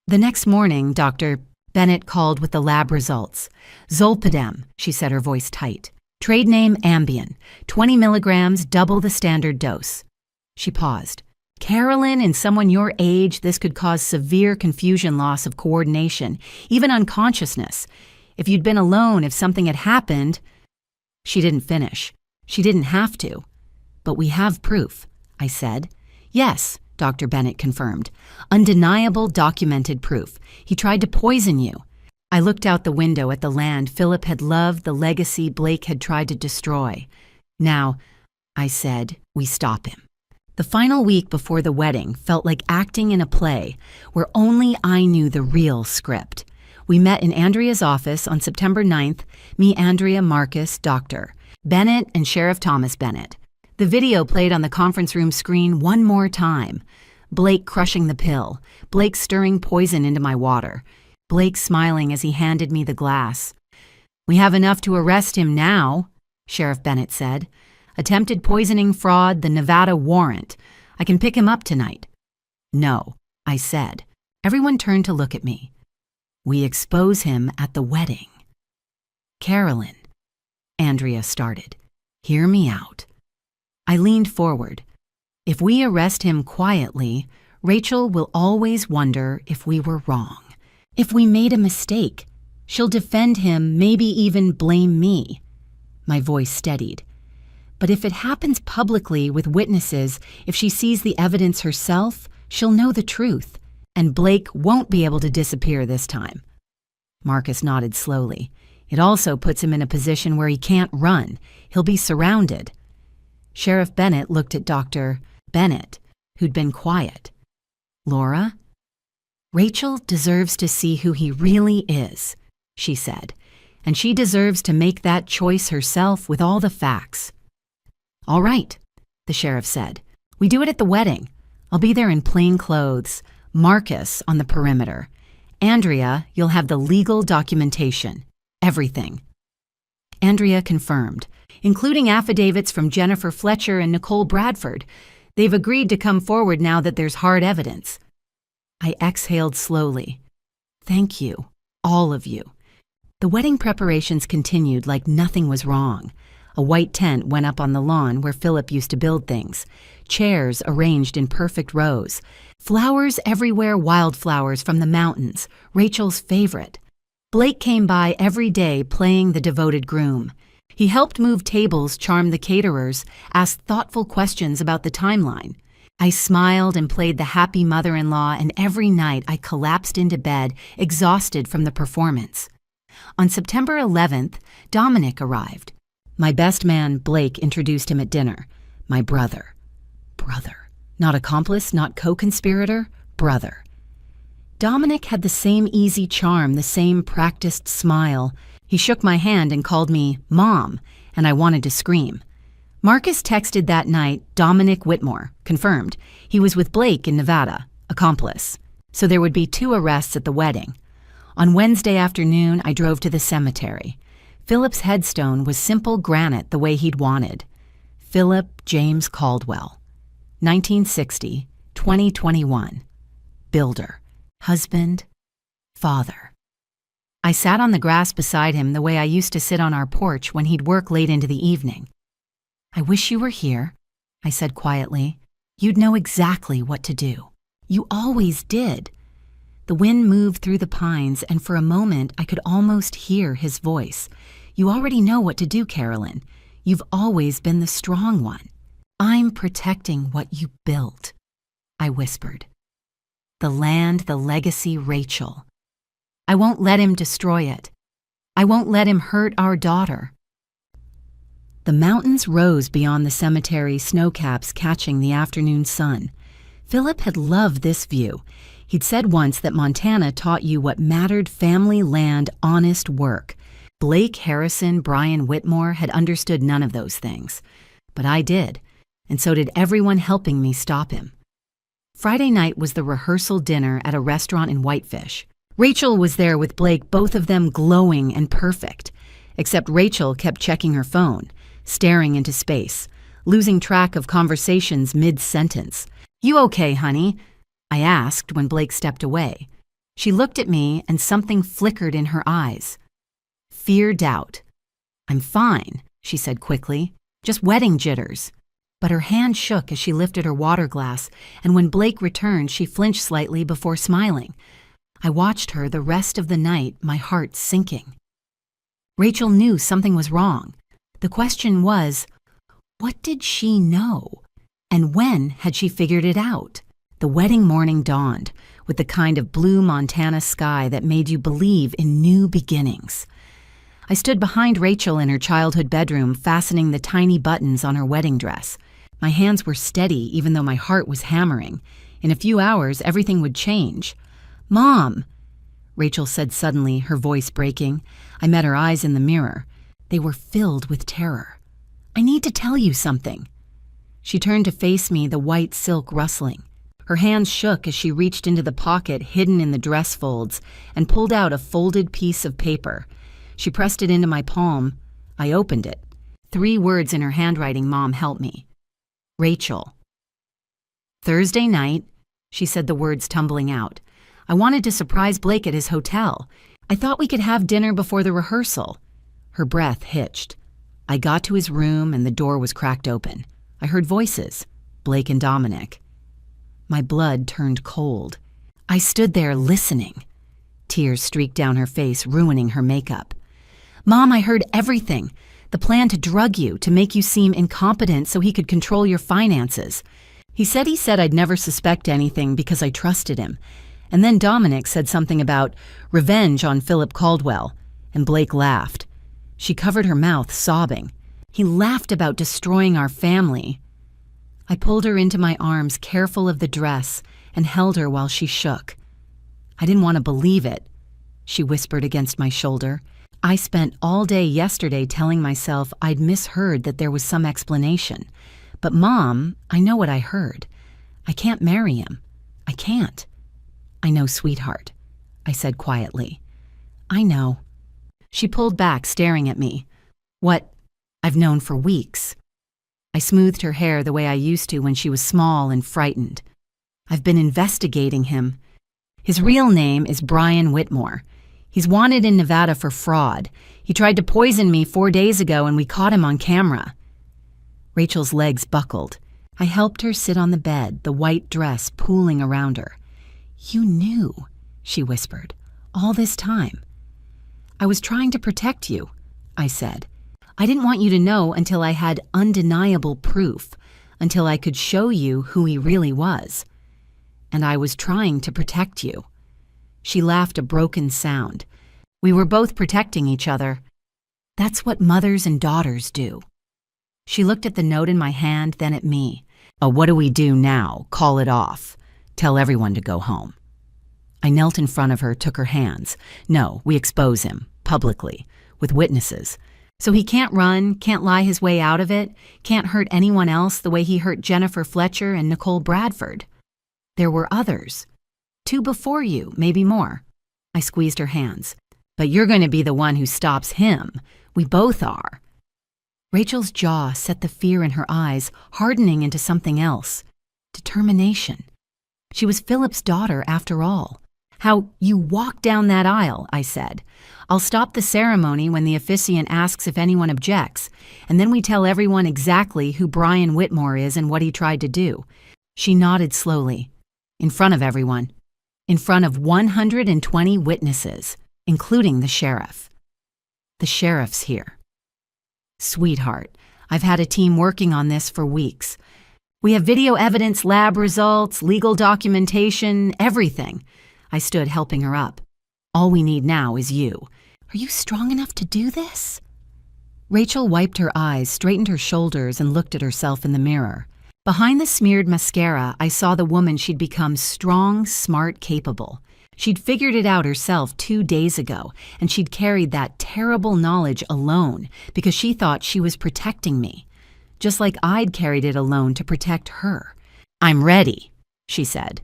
The next morning, Dr. Bennett called with the lab results. "Zolpidem," she said, her voice tight. "Trade name Ambien, 20 milligrams, double the standard dose." She paused. "Carolyn, in someone your age, this could cause severe confusion, loss of coordination, even unconsciousness. If you'd been alone, if something had happened—" She didn't finish. She didn't have to. "But we have proof," I said. "Yes," Dr. Bennett confirmed. "Undeniable, documented proof. He tried to poison you." I looked out the window at the land Philip had loved, the legacy Blake had tried to destroy. "Now," I said, "we stop him." The final week before the wedding felt like acting in a play where only I knew the real script. We met in Andrea's office on September 9th, me, Andrea, Marcus, Dr. Bennett, and Sheriff Thomas Bennett. The video played on the conference room screen one more time. Blake crushing the pill, Blake stirring poison into my water, Blake smiling as he handed me the glass. "We have enough to arrest him now," Sheriff Bennett said. "Attempted poisoning fraud, the Nevada warrant. I can pick him up tonight." "No," I said. Everyone turned to look at me. "We expose him at the wedding." "Carolyn," Andrea started. "Hear me out." I leaned forward. "If we arrest him quietly, Rachel will always wonder if we were wrong, if we made a mistake. She'll defend him, maybe even blame me." My voice steadied. "But if it happens publicly with witnesses, if she sees the evidence herself, she'll know the truth. And Blake won't be able to disappear this time. Marcus nodded slowly. It also puts him in a position where he can't run. He'll be surrounded. Sheriff Bennett looked at Dr. Bennett, who'd been quiet. Laura? Rachel deserves to see who he really is, she said, and she deserves to make that choice herself with all the facts. All right, the sheriff said. We do it at the wedding. I'll be there in plain clothes. Marcus on the perimeter. Andrea, you'll have the legal documentation. Everything. Andrea confirmed, including affidavits from Jennifer Fletcher and Nicole Bradford. They've agreed to come forward now that there's hard evidence. I exhaled slowly. Thank you, all of you. The wedding preparations continued like nothing was wrong. A white tent went up on the lawn where Philip used to build things. Chairs arranged in perfect rows. Flowers everywhere, wildflowers from the mountains, Rachel's favorite. Blake came by every day playing the devoted groom. He helped move tables, charm the caterers, asked thoughtful questions about the timeline. I smiled and played the happy mother-in-law, and every night I collapsed into bed, exhausted from the performance. On September 11th, Dominic arrived. My best man, Blake, introduced him at dinner. My brother. Brother. Not accomplice, not co-conspirator, brother. Dominic had the same easy charm, the same practiced smile. He shook my hand and called me Mom, and I wanted to scream. Marcus texted that night, Dominic Whitmore, confirmed. He was with Blake in Nevada, accomplice. So there would be 2 arrests at the wedding. On Wednesday afternoon, I drove to the cemetery. Philip's headstone was simple granite the way he'd wanted. Philip James Caldwell. 1960, 2021. Builder. Husband. Father. I sat on the grass beside him the way I used to sit on our porch when he'd work late into the evening. I wish you were here, I said quietly. You'd know exactly what to do. You always did. The wind moved through the pines, and for a moment I could almost hear his voice. You already know what to do, Carolyn. You've always been the strong one. I'm protecting what you built, I whispered. The land, the legacy, Rachel. I won't let him destroy it. I won't let him hurt our daughter. The mountains rose beyond the cemetery, snowcaps catching the afternoon sun. Philip had loved this view. He'd said once that Montana taught you what mattered: family, land, honest work. Blake, Harrison, Brian Whitmore had understood none of those things. But I did, and so did everyone helping me stop him. Friday night was the rehearsal dinner at a restaurant in Whitefish. Rachel was there with Blake, both of them glowing and perfect. Except Rachel kept checking her phone, staring into space, losing track of conversations mid-sentence. You okay, honey? I asked when Blake stepped away. She looked at me and something flickered in her eyes. Fear, doubt. I'm fine, she said quickly. Just wedding jitters. But her hand shook as she lifted her water glass, and when Blake returned, she flinched slightly before smiling. I watched her the rest of the night, my heart sinking. Rachel knew something was wrong. The question was, what did she know? And when had she figured it out? The wedding morning dawned, with the kind of blue Montana sky that made you believe in new beginnings. I stood behind Rachel in her childhood bedroom, fastening the tiny buttons on her wedding dress. My hands were steady, even though my heart was hammering. In a few hours, everything would change. Mom, Rachel said suddenly, her voice breaking. I met her eyes in the mirror. They were filled with terror. I need to tell you something. She turned to face me, the white silk rustling. Her hands shook as she reached into the pocket hidden in the dress folds and pulled out a folded piece of paper. She pressed it into my palm. I opened it. 3 words in her handwriting, Mom, help me. Rachel. Thursday night, she said, the words tumbling out. I wanted to surprise Blake at his hotel. I thought we could have dinner before the rehearsal. Her breath hitched. I got to his room and the door was cracked open. I heard voices, Blake and Dominic. My blood turned cold. I stood there listening. Tears streaked down her face, ruining her makeup. Mom, I heard everything. The plan to drug you, to make you seem incompetent so he could control your finances. He said I'd never suspect anything because I trusted him. And then Dominic said something about revenge on Philip Caldwell, and Blake laughed. She covered her mouth, sobbing. He laughed about destroying our family. I pulled her into my arms, careful of the dress, and held her while she shook. I didn't want to believe it, she whispered against my shoulder. I spent all day yesterday telling myself I'd misheard that there was some explanation. But Mom, I know what I heard. I can't marry him. I can't. I know, sweetheart, I said quietly. I know. She pulled back, staring at me. What? I've known for weeks. I smoothed her hair the way I used to when she was small and frightened. I've been investigating him. His real name is Brian Whitmore. He's wanted in Nevada for fraud. He tried to poison me 4 days ago and we caught him on camera. Rachel's legs buckled. I helped her sit on the bed, the white dress pooling around her. You knew, she whispered, all this time. I was trying to protect you, I said. I didn't want you to know until I had undeniable proof, until I could show you who he really was. And I was trying to protect you. She laughed a broken sound. We were both protecting each other. That's what mothers and daughters do. She looked at the note in my hand, then at me. Oh, what do we do now? Call it off. Tell everyone to go home. I knelt in front of her, took her hands. No, we expose him, publicly, with witnesses. So he can't run, can't lie his way out of it, can't hurt anyone else the way he hurt Jennifer Fletcher and Nicole Bradford. There were others. 2 before you, maybe more. I squeezed her hands. But you're going to be the one who stops him. We both are. Rachel's jaw set the fear in her eyes, hardening into something else. Determination. She was Philip's daughter after all. How you walk down that aisle, I said. I'll stop the ceremony when the officiant asks if anyone objects, and then we tell everyone exactly who Brian Whitmore is and what he tried to do. She nodded slowly. In front of everyone. In front of 120 witnesses, including the sheriff. The sheriff's here. Sweetheart, I've had a team working on this for weeks. We have video evidence, lab results, legal documentation, everything. I stood helping her up. All we need now is you. Are you strong enough to do this? Rachel wiped her eyes, straightened her shoulders, and looked at herself in the mirror. Behind the smeared mascara, I saw the woman she'd become: strong, smart, capable. She'd figured it out herself 2 days ago, and she'd carried that terrible knowledge alone because she thought she was protecting me, just like I'd carried it alone to protect her. I'm ready, she said.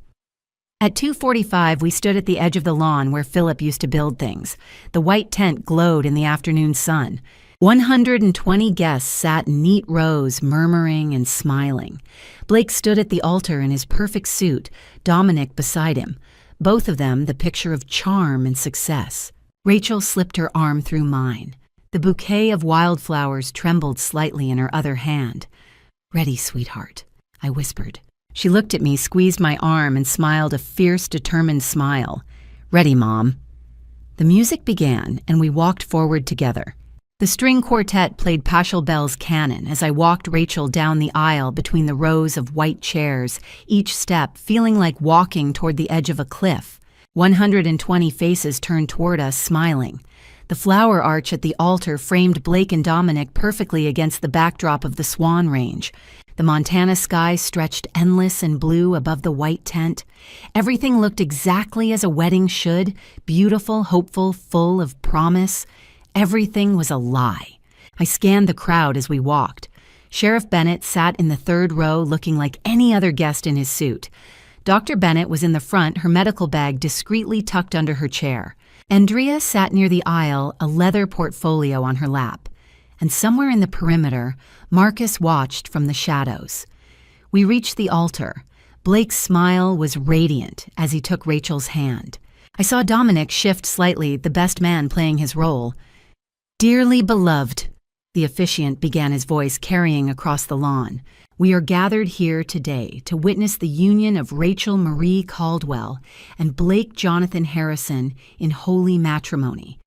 At 2:45, we stood at the edge of the lawn where Philip used to build things. The white tent glowed in the afternoon sun. 120 guests sat in neat rows, murmuring and smiling. Blake stood at the altar in his perfect suit, Dominic beside him, both of them the picture of charm and success. Rachel slipped her arm through mine. The bouquet of wildflowers trembled slightly in her other hand. Ready, sweetheart, I whispered. She looked at me, squeezed my arm, and smiled a fierce, determined smile. Ready, Mom. The music began, and we walked forward together. The string quartet played Pachelbel's Canon as I walked Rachel down the aisle between the rows of white chairs, each step feeling like walking toward the edge of a cliff. 120 faces turned toward us, smiling. The flower arch at the altar framed Blake and Dominic perfectly against the backdrop of the Swan Range. The Montana sky stretched endless and blue above the white tent. Everything looked exactly as a wedding should, beautiful, hopeful, full of promise. Everything was a lie. I scanned the crowd as we walked. Sheriff Bennett sat in the 3rd row looking like any other guest in his suit. Dr. Bennett was in the front, her medical bag discreetly tucked under her chair. Andrea sat near the aisle, a leather portfolio on her lap. And somewhere in the perimeter, Marcus watched from the shadows. We reached the altar. Blake's smile was radiant as he took Rachel's hand. I saw Dominic shift slightly, the best man playing his role. Dearly beloved, the officiant began, his voice carrying across the lawn. We are gathered here today to witness the union of Rachel Marie Caldwell and Blake Jonathan Harrison in holy matrimony.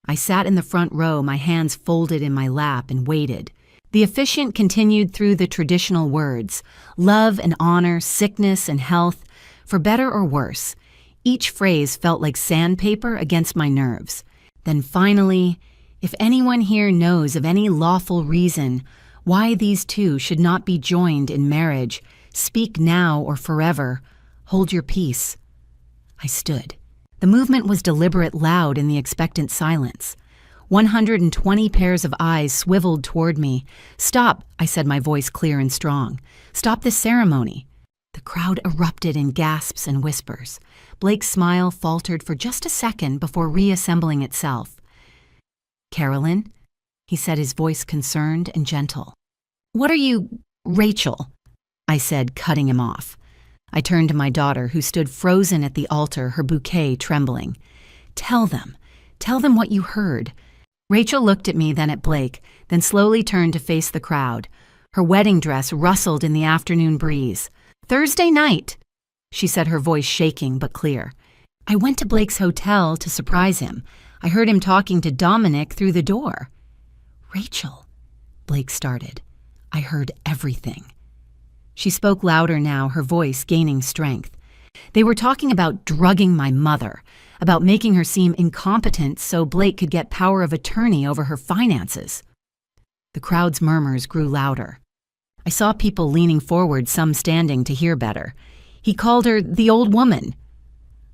I sat in the front row, my hands folded in my lap, and waited. The officiant continued through the traditional words: love and honor, sickness and health, for better or worse. Each phrase felt like sandpaper against my nerves. Then finally, if anyone here knows of any lawful reason why these two should not be joined in marriage, speak now or forever. Hold your peace. I stood. The movement was deliberate, loud in the expectant silence. 120 pairs of eyes swiveled toward me. Stop, I said, my voice clear and strong. Stop this ceremony. The crowd erupted in gasps and whispers. Blake's smile faltered for just a second before reassembling itself. Carolyn, he said, his voice concerned and gentle. What are you, Rachel? I said, cutting him off. I turned to my daughter, who stood frozen at the altar, her bouquet trembling. Tell them what you heard. Rachel looked at me, then at Blake, then slowly turned to face the crowd. Her wedding dress rustled in the afternoon breeze. Thursday night, she said, her voice shaking but clear. I went to Blake's hotel to surprise him. I heard him talking to Dominic through the door. Rachel, Blake started. I heard everything. She spoke louder now, her voice gaining strength. They were talking about drugging my mother, about making her seem incompetent so Blake could get power of attorney over her finances. The crowd's murmurs grew louder. I saw people leaning forward, some standing to hear better. He called her the old woman.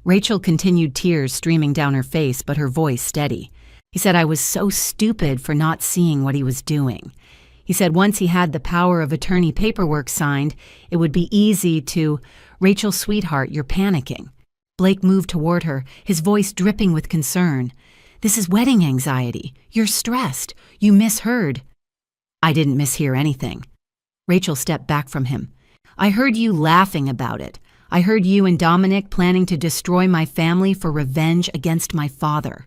Rachel continued, tears streaming down her face, but her voice steady. He said I was so stupid for not seeing what he was doing. He said once he had the power of attorney paperwork signed, it would be easy to... Rachel, sweetheart, you're panicking. Blake moved toward her, his voice dripping with concern. This is wedding anxiety. You're stressed. You misheard. I didn't mishear anything. Rachel stepped back from him. I heard you laughing about it. I heard you and Dominic planning to destroy my family for revenge against my father.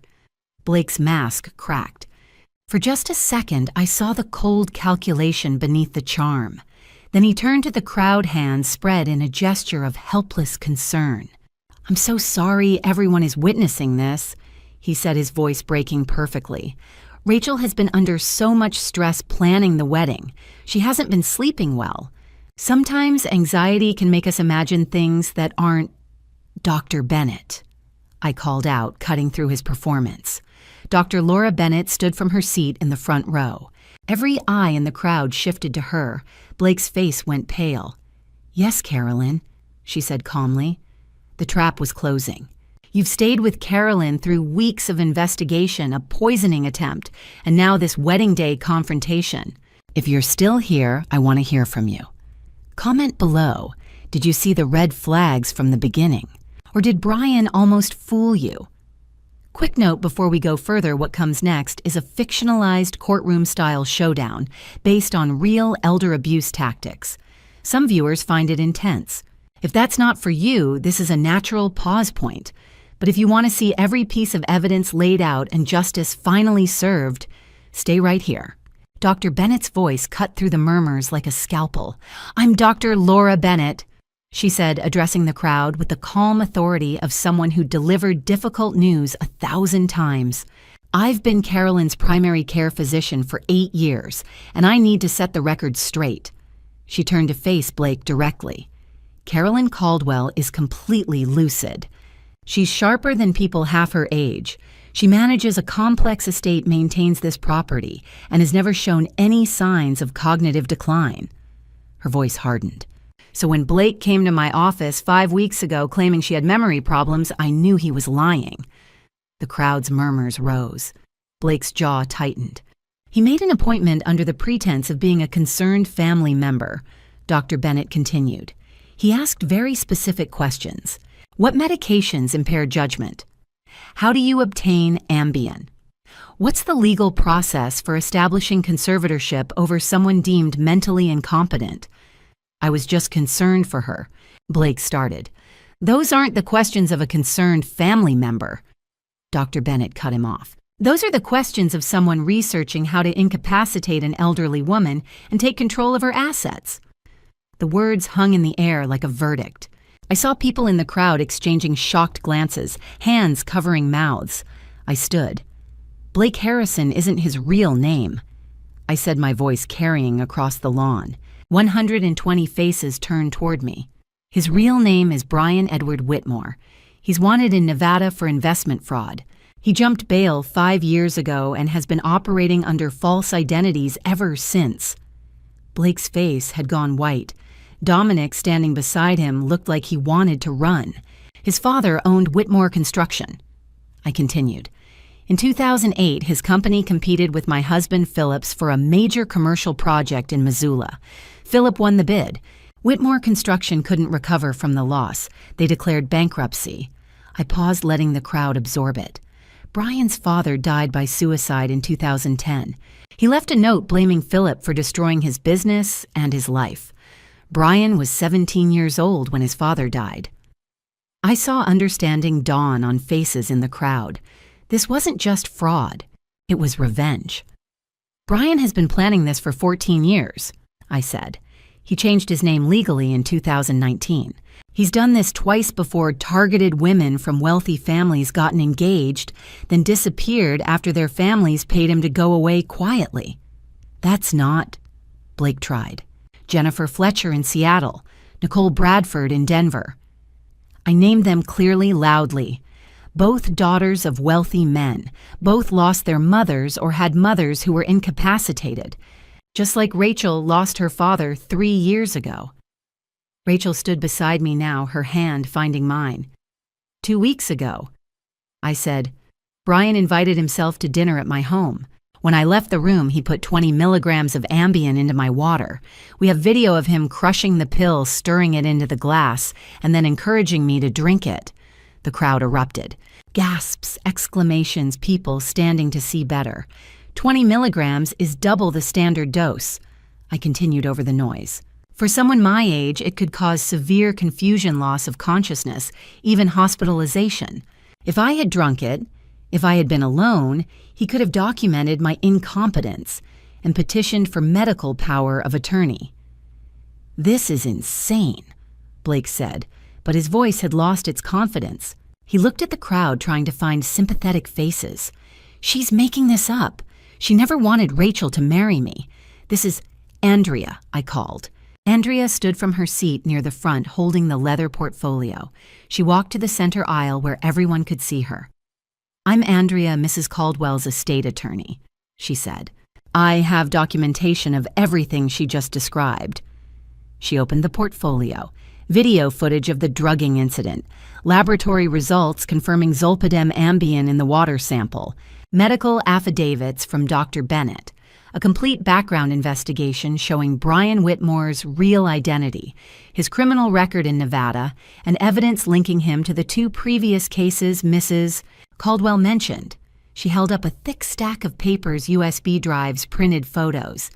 Blake's mask cracked. For just a second, I saw the cold calculation beneath the charm. Then he turned to the crowd, hands spread in a gesture of helpless concern. I'm so sorry everyone is witnessing this, he said, his voice breaking perfectly. Rachel has been under so much stress planning the wedding. She hasn't been sleeping well. Sometimes anxiety can make us imagine things that aren't. Dr. Bennett, I called out, cutting through his performance. Dr. Laura Bennett stood from her seat in the front row. Every eye in the crowd shifted to her. Blake's face went pale. Yes, Carolyn, she said calmly. The trap was closing. You've stayed with Carolyn through weeks of investigation, a poisoning attempt, and now this wedding day confrontation. If you're still here, I want to hear from you. Comment below. Did you see the red flags from the beginning? Or did Brian almost fool you? Quick note before we go further, what comes next is a fictionalized courtroom-style showdown based on real elder abuse tactics. Some viewers find it intense. If that's not for you, this is a natural pause point. But if you want to see every piece of evidence laid out and justice finally served, stay right here. Dr. Bennett's voice cut through the murmurs like a scalpel. I'm Dr. Laura Bennett, she said, addressing the crowd with the calm authority of someone who delivered difficult news 1,000 times. I've been Carolyn's primary care physician for 8 years, and I need to set the record straight. She turned to face Blake directly. Carolyn Caldwell is completely lucid. She's sharper than people half her age. She manages a complex estate, maintains this property, and has never shown any signs of cognitive decline. Her voice hardened. So when Blake came to my office 5 weeks ago claiming she had memory problems, I knew he was lying. The crowd's murmurs rose. Blake's jaw tightened. He made an appointment under the pretense of being a concerned family member, Dr. Bennett continued. He asked very specific questions. What medications impair judgment? How do you obtain Ambien? What's the legal process for establishing conservatorship over someone deemed mentally incompetent? I was just concerned for her, Blake started. Those aren't the questions of a concerned family member. Dr. Bennett cut him off. Those are the questions of someone researching how to incapacitate an elderly woman and take control of her assets. The words hung in the air like a verdict. I saw people in the crowd exchanging shocked glances, hands covering mouths. I stood. Blake Harrison isn't his real name, I said, my voice carrying across the lawn. 120 faces turned toward me. His real name is Brian Edward Whitmore. He's wanted in Nevada for investment fraud. He jumped bail 5 years ago and has been operating under false identities ever since." Blake's face had gone white. Dominic, standing beside him, looked like he wanted to run. His father owned Whitmore Construction. I continued. "In 2008, his company competed with my husband Philip's for a major commercial project in Missoula. Philip won the bid. Whitmore Construction couldn't recover from the loss. They declared bankruptcy." I paused, letting the crowd absorb it. Brian's father died by suicide in 2010. He left a note blaming Philip for destroying his business and his life. Brian was 17 years old when his father died. I saw understanding dawn on faces in the crowd. This wasn't just fraud. It was revenge. "Brian has been planning this for 14 years, I said. "He changed his name legally in 2019. He's done this twice before. Targeted women from wealthy families, gotten engaged, then disappeared after their families paid him to go away quietly." "That's not," Blake tried. "Jennifer Fletcher in Seattle, Nicole Bradford in Denver." I named them clearly, loudly. Both daughters of wealthy men. Both lost their mothers or had mothers who were incapacitated. Just like Rachel lost her father 3 years ago. Rachel stood beside me now, her hand finding mine. 2 weeks ago, I said. Brian invited himself to dinner at my home. When I left the room, he put 20 milligrams of Ambien into my water. We have video of him crushing the pill, stirring it into the glass, and then encouraging me to drink it. The crowd erupted. Gasps, exclamations, people standing to see better. 20 milligrams is double the standard dose. I continued over the noise. For someone my age, it could cause severe confusion, loss of consciousness, even hospitalization. If I had drunk it, if I had been alone, he could have documented my incompetence and petitioned for medical power of attorney. "This is insane," Blake said, but his voice had lost its confidence. He looked at the crowd, trying to find sympathetic faces. "She's making this up. She never wanted Rachel to marry me. This is Andrea," I called. Andrea stood from her seat near the front, holding the leather portfolio. She walked to the center aisle where everyone could see her. "I'm Andrea, Mrs. Caldwell's estate attorney," she said. "I have documentation of everything she just described." She opened the portfolio. Video footage of the drugging incident. Laboratory results confirming zolpidem Ambien in the water sample. Medical affidavits from Dr. Bennett. A complete background investigation showing Brian Whitmore's real identity, his criminal record in Nevada, and evidence linking him to the 2 previous cases Mrs. Caldwell mentioned. She held up a thick stack of papers, USB drives, printed photos.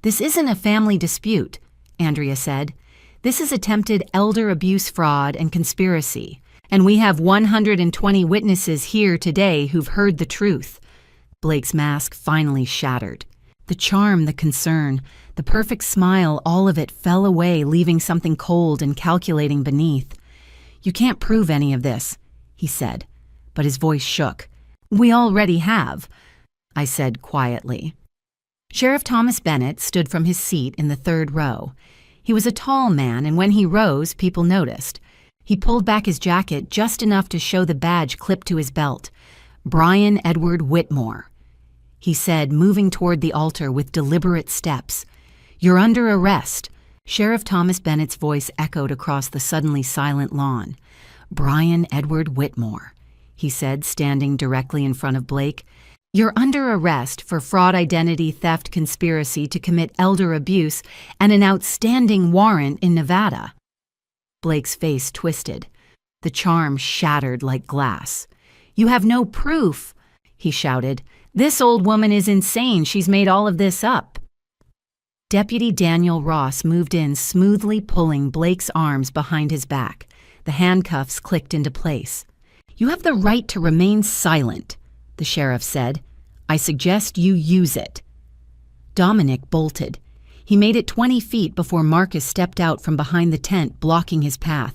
"This isn't a family dispute," Andrea said. "This is attempted elder abuse, fraud, and conspiracy. And we have 120 witnesses here today who've heard the truth." Blake's mask finally shattered. The charm, the concern, the perfect smile, all of it fell away, leaving something cold and calculating beneath. "You can't prove any of this," he said, but his voice shook. "We already have," I said quietly. Sheriff Thomas Bennett stood from his seat in the 3rd row. He was a tall man, and when he rose, people noticed. He pulled back his jacket just enough to show the badge clipped to his belt. "Brian Edward Whitmore," he said, moving toward the altar with deliberate steps. "You're under arrest." Sheriff Thomas Bennett's voice echoed across the suddenly silent lawn. "Brian Edward Whitmore," he said, standing directly in front of Blake. "You're under arrest for fraud, identity theft, conspiracy to commit elder abuse, and an outstanding warrant in Nevada." Blake's face twisted. The charm shattered like glass. "You have no proof," he shouted. "This old woman is insane. She's made all of this up." Deputy Daniel Ross moved in, smoothly pulling Blake's arms behind his back. The handcuffs clicked into place. "You have the right to remain silent," the sheriff said. "I suggest you use it." Dominic bolted. He made it 20 feet before Marcus stepped out from behind the tent, blocking his path.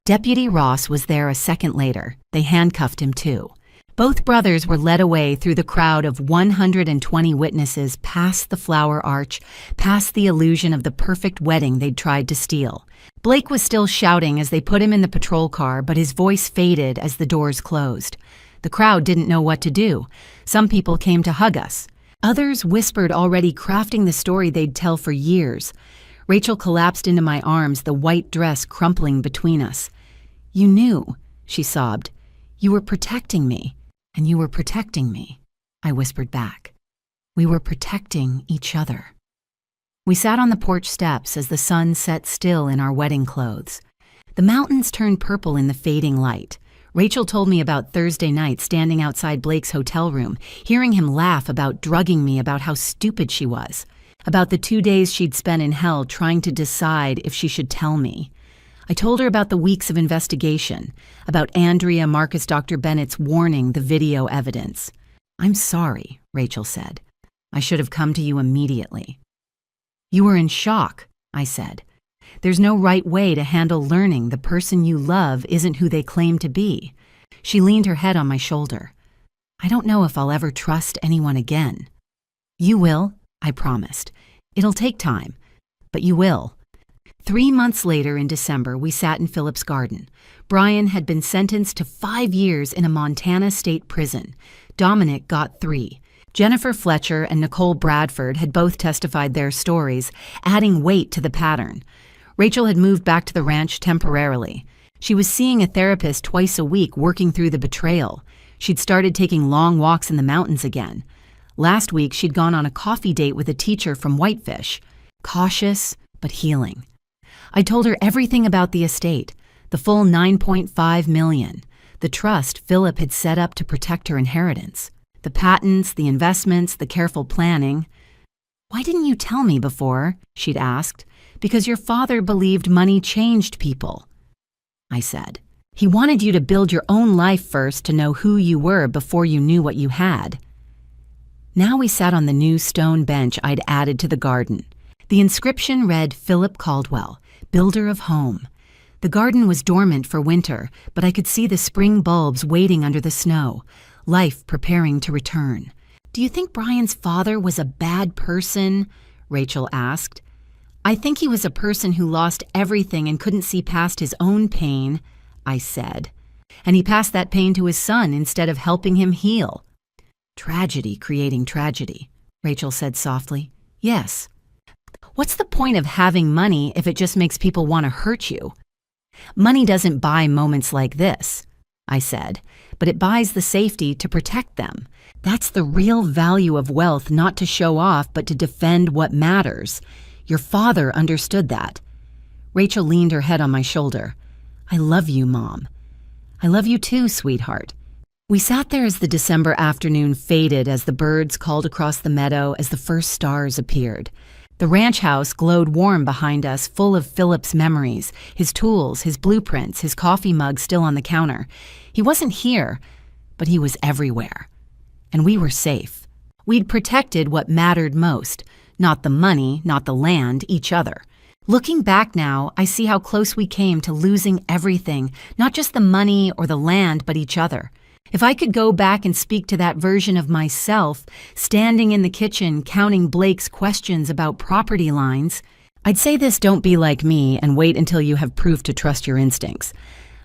Deputy Ross was there a second later. They handcuffed him too. Both brothers were led away through the crowd of 120 witnesses past the flower arch, past the illusion of the perfect wedding they'd tried to steal. Blake was still shouting as they put him in the patrol car, but his voice faded as the doors closed. The crowd didn't know what to do. Some people came to hug us. Others whispered, already crafting the story they'd tell for years. Rachel collapsed into my arms, the white dress crumpling between us. "You knew," she sobbed. "You were protecting me, and you were protecting me," I whispered back. We were protecting each other. We sat on the porch steps as the sun set still in our wedding clothes. The mountains turned purple in the fading light. Rachel told me about Thursday night standing outside Blake's hotel room, hearing him laugh about drugging me, about how stupid she was, about the 2 days she'd spent in hell trying to decide if she should tell me. I told her about the weeks of investigation, about Andrea, Marcus, Dr. Bennett's warning, the video evidence. "I'm sorry," Rachel said. "I should have come to you immediately." "You were in shock," I said. "There's no right way to handle learning the person you love isn't who they claim to be." She leaned her head on my shoulder. "I don't know if I'll ever trust anyone again." "You will," I promised. "It'll take time, but you will." 3 months later in December, we sat in Philip's garden. Brian had been sentenced to 5 years in a Montana state prison. Dominic got 3. Jennifer Fletcher and Nicole Bradford had both testified their stories, adding weight to the pattern. Rachel had moved back to the ranch temporarily. She was seeing a therapist twice a week, working through the betrayal. She'd started taking long walks in the mountains again. Last week, she'd gone on a coffee date with a teacher from Whitefish. Cautious, but healing. I told her everything about the estate, the full $9.5 million, the trust Philip had set up to protect her inheritance, the patents, the investments, the careful planning. "Why didn't you tell me before?" she'd asked. "Because your father believed money changed people," I said. "He wanted you to build your own life first, to know who you were before you knew what you had." Now we sat on the new stone bench I'd added to the garden. The inscription read, "Philip Caldwell, builder of home." The garden was dormant for winter, but I could see the spring bulbs waiting under the snow, life preparing to return. "Do you think Brian's father was a bad person?" Rachel asked. "I think he was a person who lost everything and couldn't see past his own pain," I said. "And he passed that pain to his son instead of helping him heal." "Tragedy creating tragedy," Rachel said softly. "Yes. What's the point of having money if it just makes people want to hurt you?" "Money doesn't buy moments like this," I said, "but it buys the safety to protect them. That's the real value of wealth, not to show off, but to defend what matters. Your father understood that." Rachel leaned her head on my shoulder. "I love you, Mom." "I love you too, sweetheart." We sat there as the December afternoon faded, as the birds called across the meadow, as the first stars appeared. The ranch house glowed warm behind us, full of Philip's memories, his tools, his blueprints, his coffee mug still on the counter. He wasn't here, but he was everywhere. And we were safe. We'd protected what mattered most. Not the money, not the land, each other. Looking back now, I see how close we came to losing everything, not just the money or the land, but each other. If I could go back and speak to that version of myself, standing in the kitchen counting Blake's questions about property lines, I'd say this: don't be like me and wait until you have proof to trust your instincts.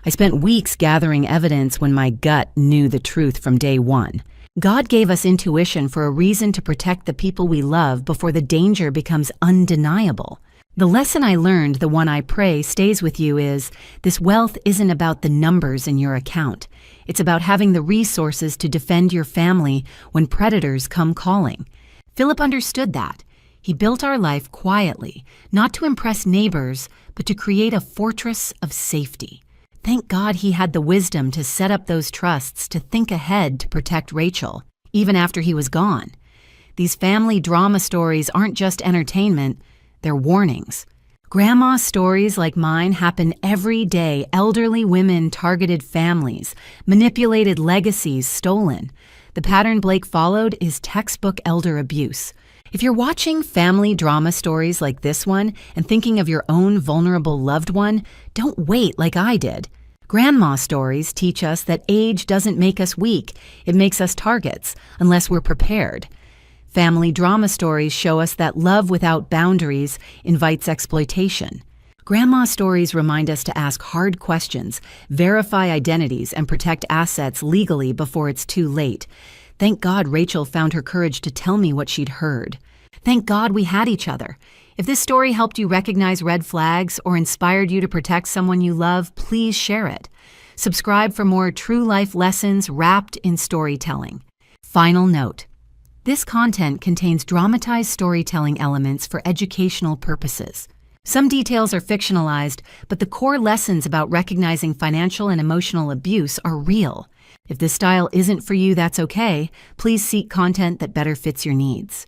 I spent weeks gathering evidence when my gut knew the truth from day one. God gave us intuition for a reason, to protect the people we love before the danger becomes undeniable. The lesson I learned, the one I pray stays with you, is this: wealth isn't about the numbers in your account. It's about having the resources to defend your family when predators come calling. Philip understood that. He built our life quietly, not to impress neighbors, but to create a fortress of safety. Thank God he had the wisdom to set up those trusts, to think ahead, to protect Rachel, even after he was gone. These family drama stories aren't just entertainment, they're warnings. Grandma stories like mine happen every day. Elderly women targeted families, manipulated legacies, stolen. The pattern Blake followed is textbook elder abuse. If you're watching family drama stories like this one and thinking of your own vulnerable loved one, don't wait like I did. Grandma stories teach us that age doesn't make us weak, it makes us targets, unless we're prepared. Family drama stories show us that love without boundaries invites exploitation. Grandma stories remind us to ask hard questions, verify identities, and protect assets legally before it's too late. Thank God Rachel found her courage to tell me what she'd heard. Thank God we had each other. If this story helped you recognize red flags or inspired you to protect someone you love, please share it. Subscribe for more true life lessons wrapped in storytelling. Final note. This content contains dramatized storytelling elements for educational purposes. Some details are fictionalized, but the core lessons about recognizing financial and emotional abuse are real. If this style isn't for you, that's okay. Please seek content that better fits your needs.